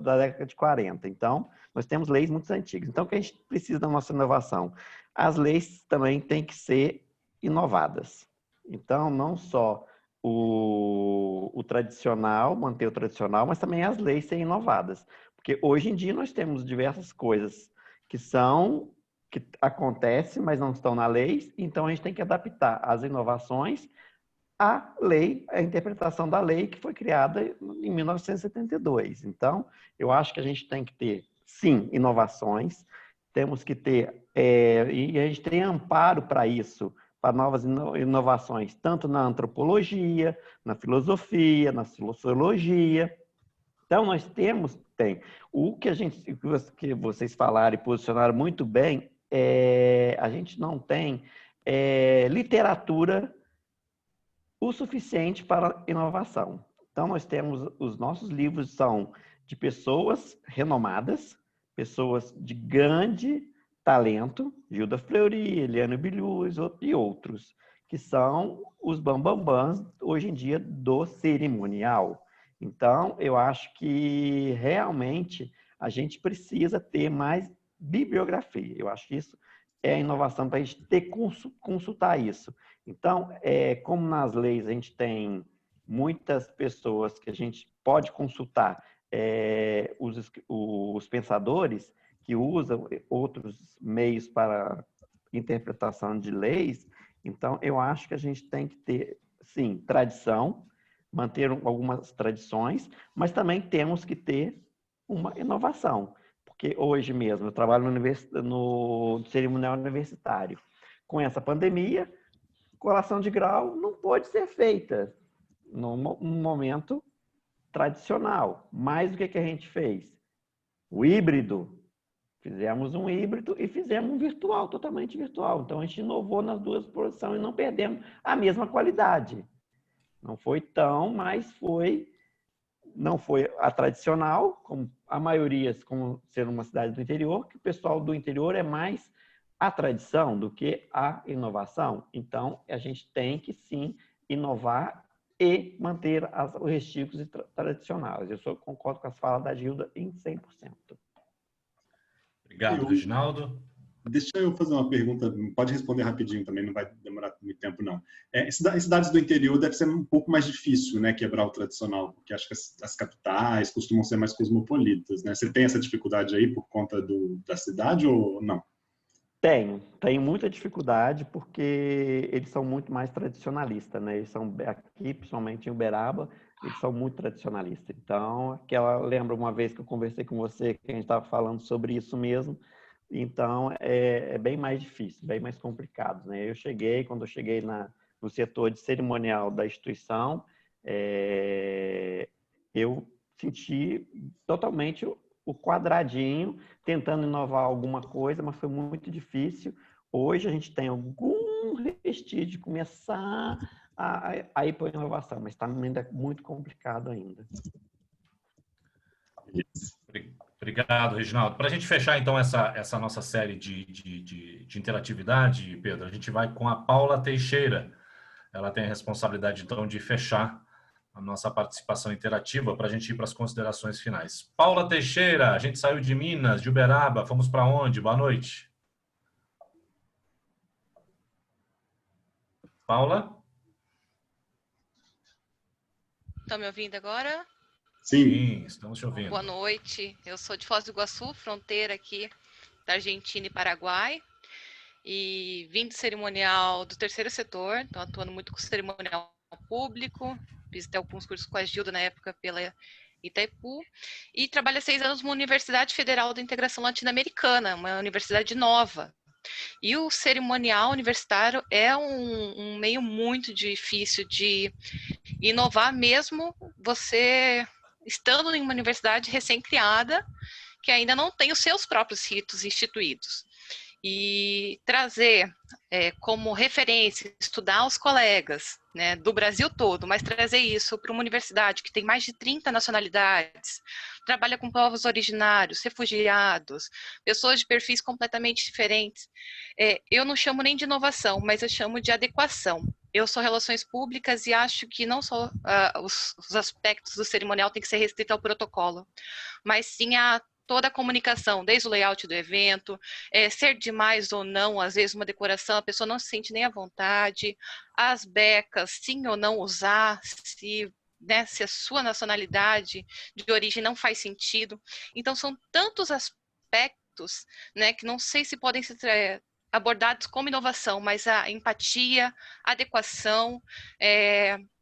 da década de 40. Então, nós temos leis muito antigas. Então, o que a gente precisa da nossa inovação? As leis também têm que ser inovadas. Então, não só o tradicional, manter o tradicional, mas também as leis serem inovadas. Porque hoje em dia nós temos diversas coisas que são que acontecem, mas não estão na lei, então a gente tem que adaptar as inovações à lei, à interpretação da lei que foi criada em 1972. Então, eu acho que a gente tem que ter, sim, inovações, temos que ter, e a gente tem amparo para isso, para novas inovações, tanto na antropologia, na filosofia, na sociologia. Então, nós tem. O que vocês falaram e posicionaram muito bem, a gente não tem literatura o suficiente para inovação. Então, nós temos, os nossos livros são de pessoas renomadas, pessoas de grande talento, Gilda Fleury, Eliane Bilhuz e outros, que são os bambambãs, hoje em dia, do cerimonial. Então, eu acho que, realmente, a gente precisa ter mais bibliografia. Eu acho que isso é a inovação para a gente ter consultar isso. Então, como nas leis a gente tem muitas pessoas que a gente pode consultar, os pensadores que usam outros meios para interpretação de leis, então eu acho que a gente tem que ter, sim, tradição, manter algumas tradições, mas também temos que ter uma inovação. Porque hoje mesmo eu trabalho no cerimonial universitário. Com essa pandemia, colação de grau não pode ser feita num momento tradicional. Mas o que a gente fez? O híbrido. Fizemos um híbrido e fizemos um virtual, totalmente virtual. Então, a gente inovou nas duas posições e não perdemos a mesma qualidade. Não foi tão, mas não foi a tradicional, como a maioria, como ser uma cidade do interior, que o pessoal do interior é mais a tradição do que a inovação. Então, a gente tem que, sim, inovar e manter os restícios tradicionais. Eu concordo com as falas da Gilda em 100%. Obrigado, Reginaldo. Deixa eu fazer uma pergunta, pode responder rapidinho também, não vai demorar muito tempo, não. Em cidades do interior deve ser um pouco mais difícil, né, quebrar o tradicional, porque acho que as capitais costumam ser mais cosmopolitas, né? Você tem essa dificuldade aí por conta da cidade ou não? Tenho muita dificuldade porque eles são muito mais tradicionalistas, né? Eles são aqui, principalmente em Uberaba, eles são muito tradicionalistas. Então, lembra uma vez que eu conversei com você, que a gente estava falando sobre isso mesmo. Então, é bem mais difícil, bem mais complicado, né? Quando eu cheguei no setor de cerimonial da instituição, eu senti totalmente o quadradinho, tentando inovar alguma coisa, mas foi muito difícil. Hoje a gente tem algum restício de começar a ir para a inovação, mas está ainda muito complicado ainda. Obrigado, Reginaldo. Para a gente fechar, então, essa nossa série de interatividade, Pedro, a gente vai com a Paula Teixeira. Ela tem a responsabilidade, então, de fechar a nossa participação interativa para a gente ir para as considerações finais. Paula Teixeira, a gente saiu de Minas, de Uberaba, fomos para onde? Boa noite. Paula? Estão me ouvindo agora? Sim, estamos te ouvindo. Boa noite, eu sou de Foz do Iguaçu, fronteira aqui da Argentina e Paraguai, e vim do cerimonial do terceiro setor, então atuando muito com o cerimonial público, fiz até alguns cursos com a Gilda na época pela Itaipu, e trabalho há 6 anos numa Universidade Federal da Integração Latino-Americana, uma universidade nova. E o cerimonial universitário é um meio muito difícil de inovar, mesmo você estando em uma universidade recém-criada, que ainda não tem os seus próprios ritos instituídos. E trazer como referência, estudar os colegas, né, do Brasil todo, mas trazer isso para uma universidade que tem mais de 30 nacionalidades, trabalha com povos originários, refugiados, pessoas de perfis completamente diferentes. Eu não chamo nem de inovação, mas eu chamo de adequação. Eu sou relações públicas e acho que não só os aspectos do cerimonial tem que ser restrito ao protocolo, mas sim a toda a comunicação, desde o layout do evento, ser demais ou não, às vezes uma decoração, a pessoa não se sente nem à vontade, as becas, sim ou não usar, se a sua nacionalidade de origem não faz sentido. Então, são tantos aspectos né, que não sei se podem ser abordados como inovação, mas a empatia, a adequação,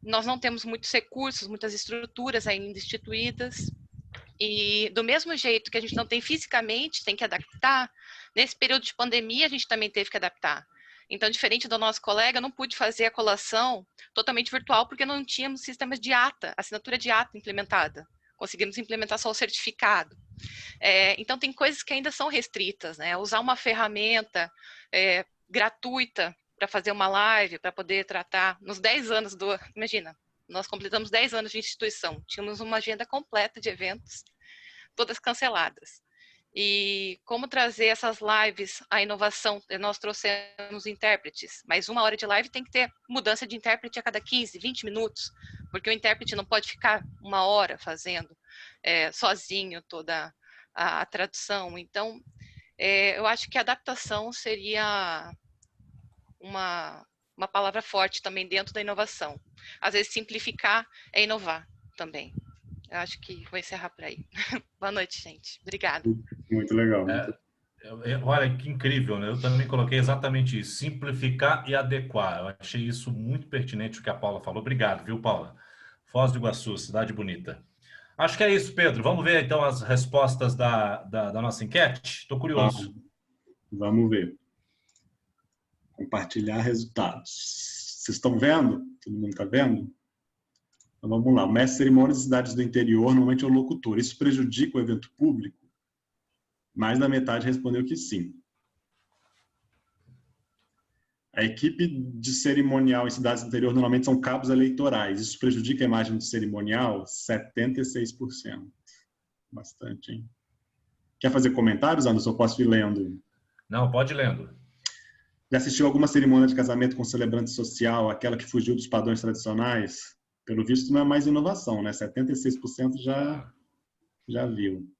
nós não temos muitos recursos, muitas estruturas ainda instituídas, e do mesmo jeito que a gente não tem fisicamente, tem que adaptar, nesse período de pandemia a gente também teve que adaptar. Então, diferente do nosso colega, eu não pude fazer a colação totalmente virtual porque não tínhamos sistemas de ata, assinatura de ata implementada. Conseguimos implementar só o certificado. Então, tem coisas que ainda são restritas, né? Usar uma ferramenta gratuita para fazer uma live, para poder tratar, nos 10 anos Imagina, nós completamos 10 anos de instituição, tínhamos uma agenda completa de eventos, todas canceladas. E como trazer essas lives, a inovação, nós trouxemos intérpretes, mas 1 hora de live tem que ter mudança de intérprete a cada 15, 20 minutos, porque o intérprete não pode ficar 1 hora fazendo sozinho toda a tradução. Então, eu acho que adaptação seria uma palavra forte também dentro da inovação. Às vezes, simplificar é inovar também. Eu acho que vou encerrar por aí. Boa noite, gente. Obrigada. Muito legal. Olha, que incrível, né? Eu também coloquei exatamente isso. Simplificar e adequar. Eu achei isso muito pertinente o que a Paula falou. Obrigado, viu, Paula? Foz do Iguaçu, cidade bonita. Acho que é isso, Pedro. Vamos ver, então, as respostas da nossa enquete? Estou curioso. Vamos ver. Compartilhar resultados. Vocês estão vendo? Todo mundo está vendo? Então, vamos lá. O mestre de cerimônias de cidades do interior normalmente é o locutor. Isso prejudica o evento público? Mais da metade respondeu que sim. A equipe de cerimonial em cidades do interior normalmente são cabos eleitorais. Isso prejudica a imagem do cerimonial? 76%. Bastante, hein? Quer fazer comentários, Anderson? Eu posso ir lendo? Não, pode ir lendo. Já assistiu alguma cerimônia de casamento com celebrante social, aquela que fugiu dos padrões tradicionais? Pelo visto, não é mais inovação, né? 76% já viu.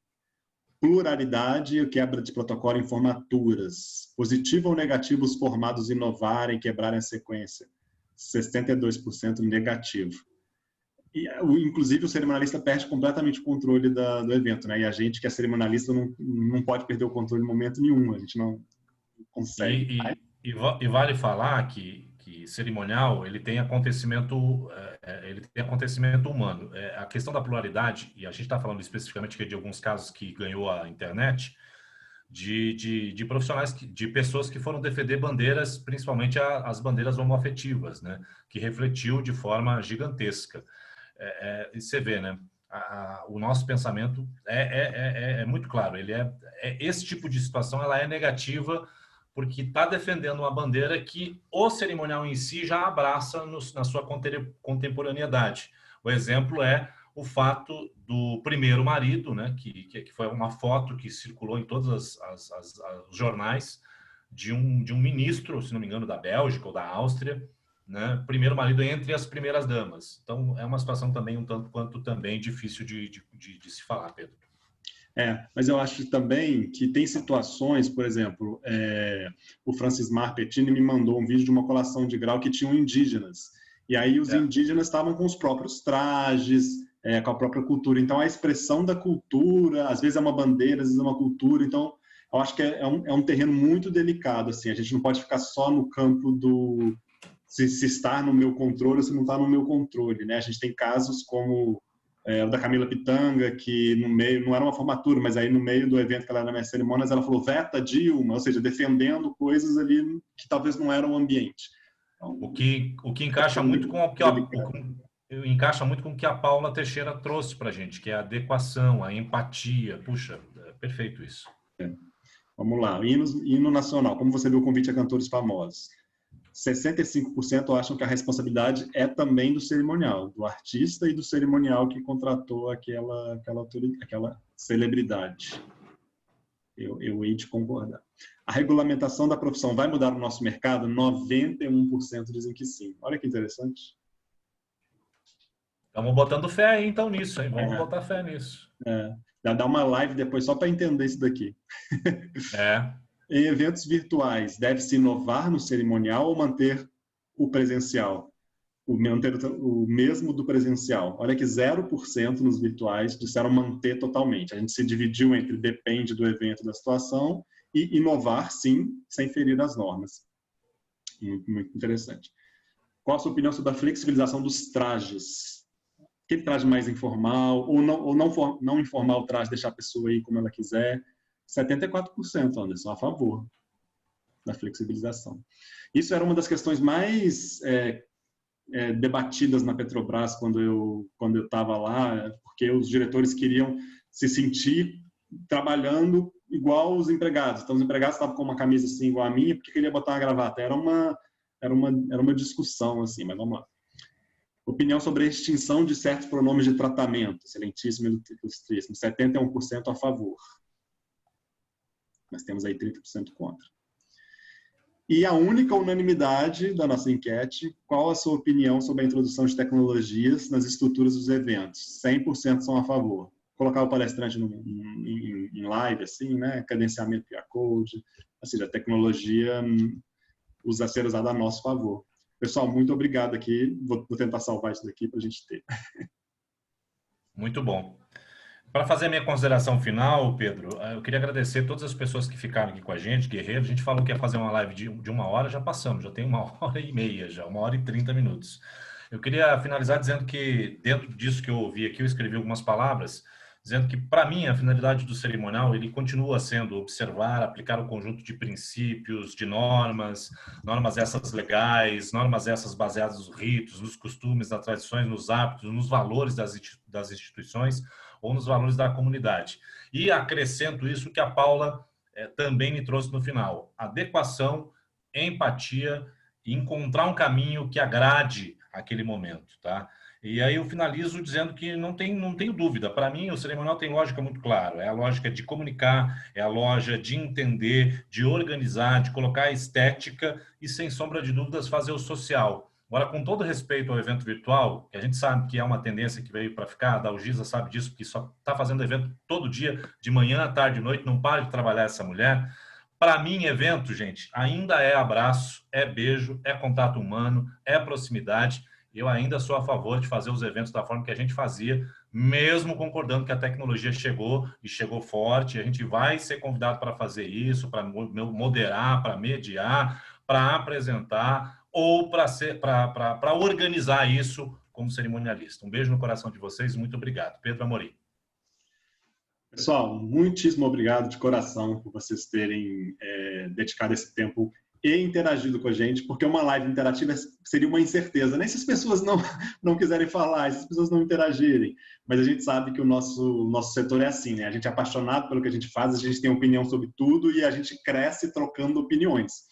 Pluralidade e quebra de protocolo em formaturas. Positivo ou negativo os formados inovarem, quebrarem a sequência? 62% negativo. E, inclusive, o cerimonialista perde completamente o controle do evento, né? E a gente, que é cerimonialista, não pode perder o controle em momento nenhum. A gente não consegue. E vale falar que cerimonial ele tem acontecimento humano. A questão da pluralidade, e a gente está falando especificamente de alguns casos que ganhou a internet, de profissionais, de pessoas que foram defender bandeiras, principalmente as bandeiras homoafetivas, né? Que refletiu de forma gigantesca. E você vê, né? O nosso pensamento é muito claro. Esse tipo de situação ela é negativa porque está defendendo uma bandeira que o cerimonial em si já abraça na sua contemporaneidade. O exemplo é o fato do primeiro marido, né, que foi uma foto que circulou em todos os jornais de um ministro, se não me engano, da Bélgica ou da Áustria, né, primeiro marido entre as primeiras damas. Então, é uma situação também um tanto quanto também difícil de se falar, Pedro. Mas eu acho também que tem situações, por exemplo, o Francis Marpettini me mandou um vídeo de uma colação de grau que tinham indígenas. E aí os indígenas estavam com os próprios trajes, com a própria cultura. Então, a expressão da cultura, às vezes é uma bandeira, às vezes é uma cultura. Então, eu acho que é um terreno muito delicado. Assim. A gente não pode ficar só no campo do se está no meu controle ou se não está no meu controle. Né? A gente tem casos como o da Camila Pitanga, que no meio, não era uma formatura, mas aí no meio do evento que ela era nas cerimônias, ela falou veta Dilma, ou seja, defendendo coisas ali que talvez não eram o ambiente. Então, o que encaixa muito com o que encaixa muito com o que a Paula Teixeira trouxe para a gente, que é a adequação, a empatia. Puxa, é perfeito isso. Vamos lá, hino nacional. Como você viu o convite a cantores famosos? 65% acham que a responsabilidade é também do cerimonial, do artista e do cerimonial que contratou aquela celebridade. Eu hei de concordar. A regulamentação da profissão vai mudar o nosso mercado? 91% dizem que sim. Olha que interessante. Estamos botando fé aí, então, nisso, hein? Vamos botar fé nisso. Dá uma live depois só para entender isso daqui. Em eventos virtuais, deve-se inovar no cerimonial ou manter o presencial? o mesmo do presencial. Olha que 0% nos virtuais disseram manter totalmente. A gente se dividiu entre depende do evento, da situação, e inovar, sim, sem ferir as normas. Muito, muito interessante. Qual a sua opinião sobre a flexibilização dos trajes? Aquele traje mais informal, ou não informal o traje, deixar a pessoa ir como ela quiser. 74%, Anderson, a favor da flexibilização. Isso era uma das questões mais debatidas na Petrobras quando eu estava lá, porque os diretores queriam se sentir trabalhando igual os empregados. Então, os empregados estavam com uma camisa assim igual a minha, porque queria botar uma gravata. Era uma discussão, assim, mas vamos lá. Opinião sobre a extinção de certos pronomes de tratamento, excelentíssimo e ilustríssimo. 71% a favor. Nós temos aí 30% contra. E a única unanimidade da nossa enquete, qual a sua opinião sobre a introdução de tecnologias nas estruturas dos eventos? 100% são a favor. Colocar o palestrante em live, assim, né? Cadenciamento QR Code, ou seja, a tecnologia usa ser usada a nosso favor. Pessoal, muito obrigado aqui. Vou tentar salvar isso daqui para a gente ter. Muito bom. Para fazer a minha consideração final, Pedro, eu queria agradecer todas as pessoas que ficaram aqui com a gente, guerreiros. A gente falou que ia fazer uma live de 1 hora, já passamos, já tem 1h30 já, 1h30 minutos. Eu queria finalizar dizendo que, dentro disso que eu ouvi aqui, eu escrevi algumas palavras, dizendo que, para mim, a finalidade do cerimonial, ele continua sendo observar, aplicar o conjunto de princípios, de normas essas legais, normas essas baseadas nos ritos, nos costumes, nas tradições, nos hábitos, nos valores das instituições, ou nos valores da comunidade. E acrescento isso que a Paula também me trouxe no final. Adequação, empatia e encontrar um caminho que agrade aquele momento, tá? E aí eu finalizo dizendo que não tenho dúvida. Para mim, o cerimonial tem lógica muito clara. É a lógica de comunicar, é a lógica de entender, de organizar, de colocar a estética e, sem sombra de dúvidas, fazer o social. Agora, com todo respeito ao evento virtual, que a gente sabe que é uma tendência que veio para ficar, a Dalgisa sabe disso, porque só está fazendo evento todo dia, de manhã, tarde, noite, não para de trabalhar essa mulher. Para mim, evento, gente, ainda é abraço, é beijo, é contato humano, é proximidade. Eu ainda sou a favor de fazer os eventos da forma que a gente fazia, mesmo concordando que a tecnologia chegou e chegou forte. A gente vai ser convidado para fazer isso, para moderar, para mediar, para apresentar ou para organizar isso como cerimonialista. Um beijo no coração de vocês, muito obrigado. Pedro Amorim. Pessoal, muitíssimo obrigado de coração por vocês terem dedicado esse tempo e interagido com a gente, porque uma live interativa seria uma incerteza, nem se as pessoas não quiserem falar, se as pessoas não interagirem, mas a gente sabe que o nosso setor é assim, né? A gente é apaixonado pelo que a gente faz, a gente tem opinião sobre tudo e a gente cresce trocando opiniões.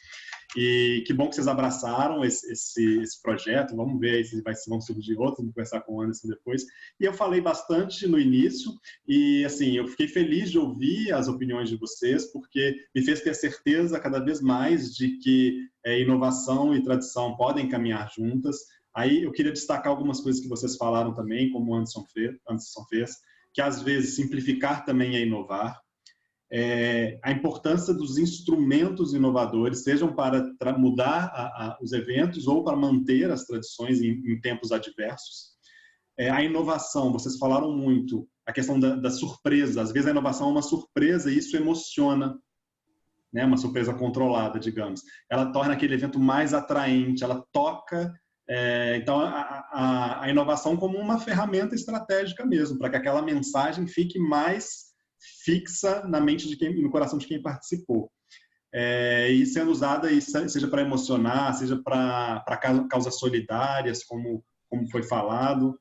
E que bom que vocês abraçaram esse projeto. Vamos ver se vão surgir outros, vou conversar com o Anderson depois. E eu falei bastante no início e, assim, eu fiquei feliz de ouvir as opiniões de vocês, porque me fez ter certeza cada vez mais de que inovação e tradição podem caminhar juntas. Aí eu queria destacar algumas coisas que vocês falaram também, como o Anderson fez, que às vezes simplificar também é inovar. A importância dos instrumentos inovadores, sejam para mudar os eventos ou para manter as tradições em tempos adversos. A inovação, vocês falaram muito, a questão da surpresa. Às vezes a inovação é uma surpresa e isso emociona, né? Uma surpresa controlada, digamos. Ela torna aquele evento mais atraente, ela toca. Então, a inovação como uma ferramenta estratégica mesmo, para que aquela mensagem fique mais fixa na mente no coração de quem participou. E sendo usada, seja para emocionar, seja para causas solidárias, como foi falado.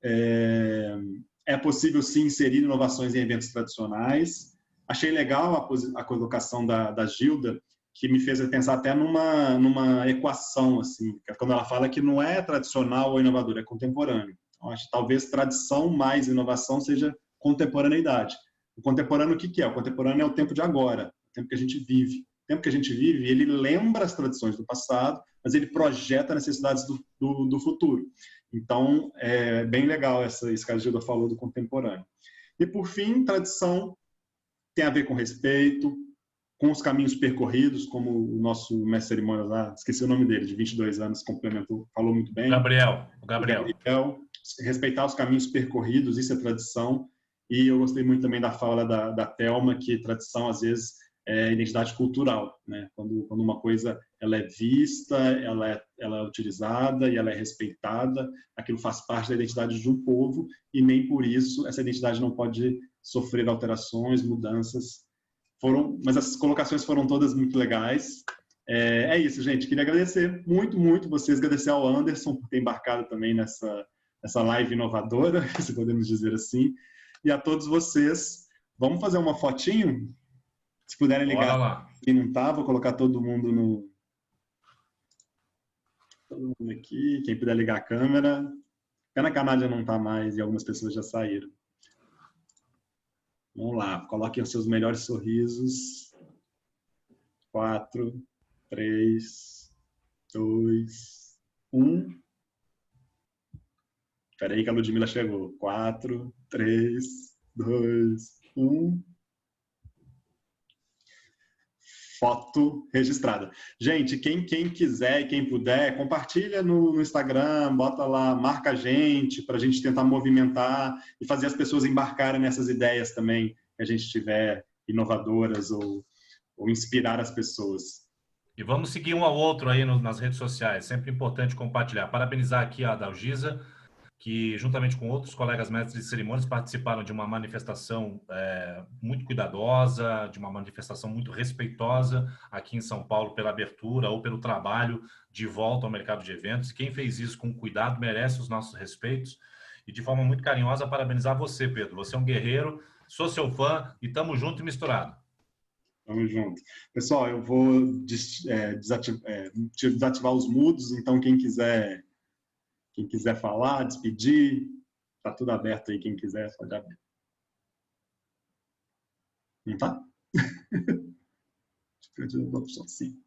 É possível, sim, inserir inovações em eventos tradicionais. Achei legal a colocação da Gilda, que me fez pensar até numa equação, assim, quando ela fala que não é tradicional ou inovador, é contemporâneo. Então, acho que talvez tradição mais inovação seja contemporaneidade. O contemporâneo, o que é? O contemporâneo é o tempo de agora, o tempo que a gente vive. O tempo que a gente vive, ele lembra as tradições do passado, mas ele projeta necessidades do futuro. Então, é bem legal isso que a Gilda falou do contemporâneo. E, por fim, tradição tem a ver com respeito, com os caminhos percorridos, como o nosso mestre de cerimônias lá, esqueci o nome dele, de 22 anos, complementou, falou muito bem. Gabriel. Respeitar os caminhos percorridos, isso é tradição. E eu gostei muito também da fala da Thelma, que tradição, às vezes, é identidade cultural, né? Quando uma coisa ela é vista, ela é utilizada e ela é respeitada, aquilo faz parte da identidade de um povo e nem por isso essa identidade não pode sofrer alterações, mudanças. Mas as colocações foram todas muito legais. É isso, gente. Queria agradecer muito vocês, agradecer ao Anderson por ter embarcado também nessa live inovadora, se podemos dizer assim, e a todos vocês. Vamos fazer uma fotinho? Se puderem ligar, quem não tá, vou colocar todo mundo aqui, quem puder ligar a câmera. Pena que a Nádia não tá mais e algumas pessoas já saíram. Vamos lá, coloquem os seus melhores sorrisos. 4, 3, 2, 1. Espera aí que a Ludmila chegou. 4, 3, 2, 1. Foto registrada. Gente, quem quiser e quem puder, compartilha no Instagram, bota lá, marca a gente, para a gente tentar movimentar e fazer as pessoas embarcarem nessas ideias também que a gente tiver inovadoras ou inspirar as pessoas. E vamos seguir um ao outro aí nas redes sociais, sempre importante compartilhar. Parabenizar aqui a Dalgisa, que juntamente com outros colegas mestres de cerimônias participaram de uma manifestação muito cuidadosa, de uma manifestação muito respeitosa aqui em São Paulo pela abertura ou pelo trabalho de volta ao mercado de eventos. E quem fez isso com cuidado merece os nossos respeitos. E de forma muito carinhosa, parabenizar você, Pedro. Você é um guerreiro, sou seu fã e estamos junto e misturado. Tamo junto. Pessoal, eu vou desativar os mudos, então quem quiser falar, despedir, tá tudo aberto aí, quem quiser, pode abrir. Não tá? Sim.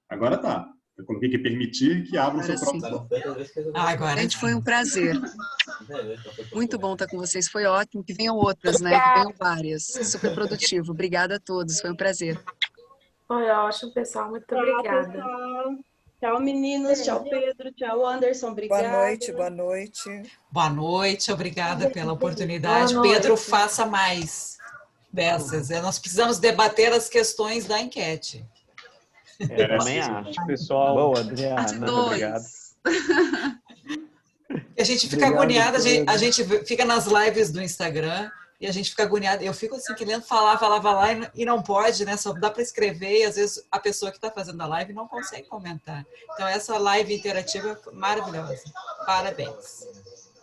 Agora tá. Eu coloquei que permitir que abra o seu próprio. Agora, gente, foi um prazer. Muito bom estar com vocês. Foi ótimo. Que venham outras, né? Que venham várias. Super produtivo. Obrigada a todos. Foi um prazer. Foi ótimo, pessoal. Muito obrigada. Pessoal. Tchau, meninos. Tchau, Pedro. Tchau, Anderson. Obrigada. Boa noite, boa noite. Boa noite, obrigada pela oportunidade. Pedro, faça mais dessas. Nós precisamos debater as questões da enquete. Também acho. Pessoal, boa, Adriana. Obrigado. A gente fica agoniada, a gente fica nas lives do Instagram e a gente fica agoniada. Eu fico assim, querendo falar lá e não pode, né? Só dá para escrever e às vezes a pessoa que está fazendo a live não consegue comentar. Então, essa live interativa é maravilhosa. Parabéns.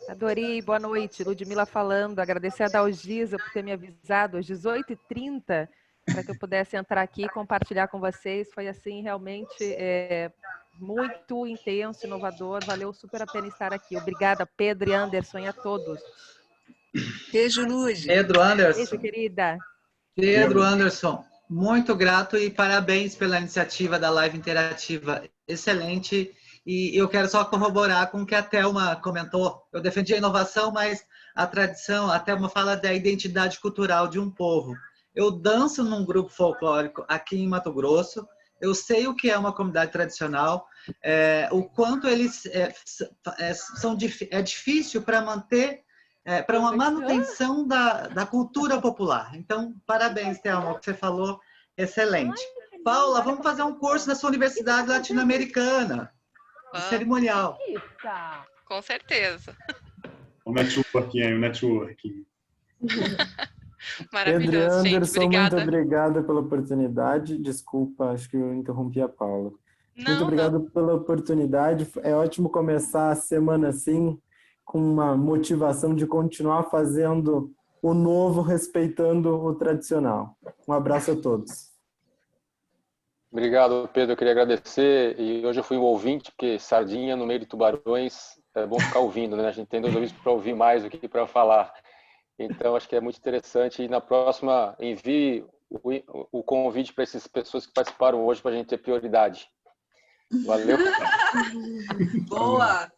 Adorei, boa noite. Ludmila falando, agradecer a Dalgisa por ter me avisado às 18h30 para que eu pudesse entrar aqui e compartilhar com vocês. Foi assim, realmente muito intenso, inovador. Valeu super a pena estar aqui. Obrigada, Pedro e Anderson, e a todos. Beijo, Lud. Pedro Anderson. Beijo, querida. Pedro Anderson, muito grato e parabéns pela iniciativa da live interativa. Excelente. E eu quero só corroborar com o que a Thelma comentou. Eu defendi a inovação, mas a tradição, a Thelma fala da identidade cultural de um povo. Eu danço num grupo folclórico aqui em Mato Grosso. Eu sei o que é uma comunidade tradicional, o quanto eles é difícil para manter, para uma manutenção da cultura popular. Então, parabéns, Thelma, o que você falou, excelente. Paula, vamos fazer um curso na sua universidade latino-americana, de cerimonial. Com certeza. O networking. Pedro e Anderson, obrigada. muito obrigada pela oportunidade. Desculpa, acho que eu interrompi a Paula. Muito obrigado pela oportunidade. É ótimo começar a semana assim, com uma motivação de continuar fazendo o novo, respeitando o tradicional. Um abraço a todos. Obrigado, Pedro. Eu queria agradecer. E hoje eu fui um ouvinte, porque sardinha no meio de tubarões é bom ficar ouvindo, né? A gente tem 2 ouvidos para ouvir mais do que para falar. Então, acho que é muito interessante. E na próxima, envie o convite para essas pessoas que participaram hoje para a gente ter prioridade. Valeu. Boa!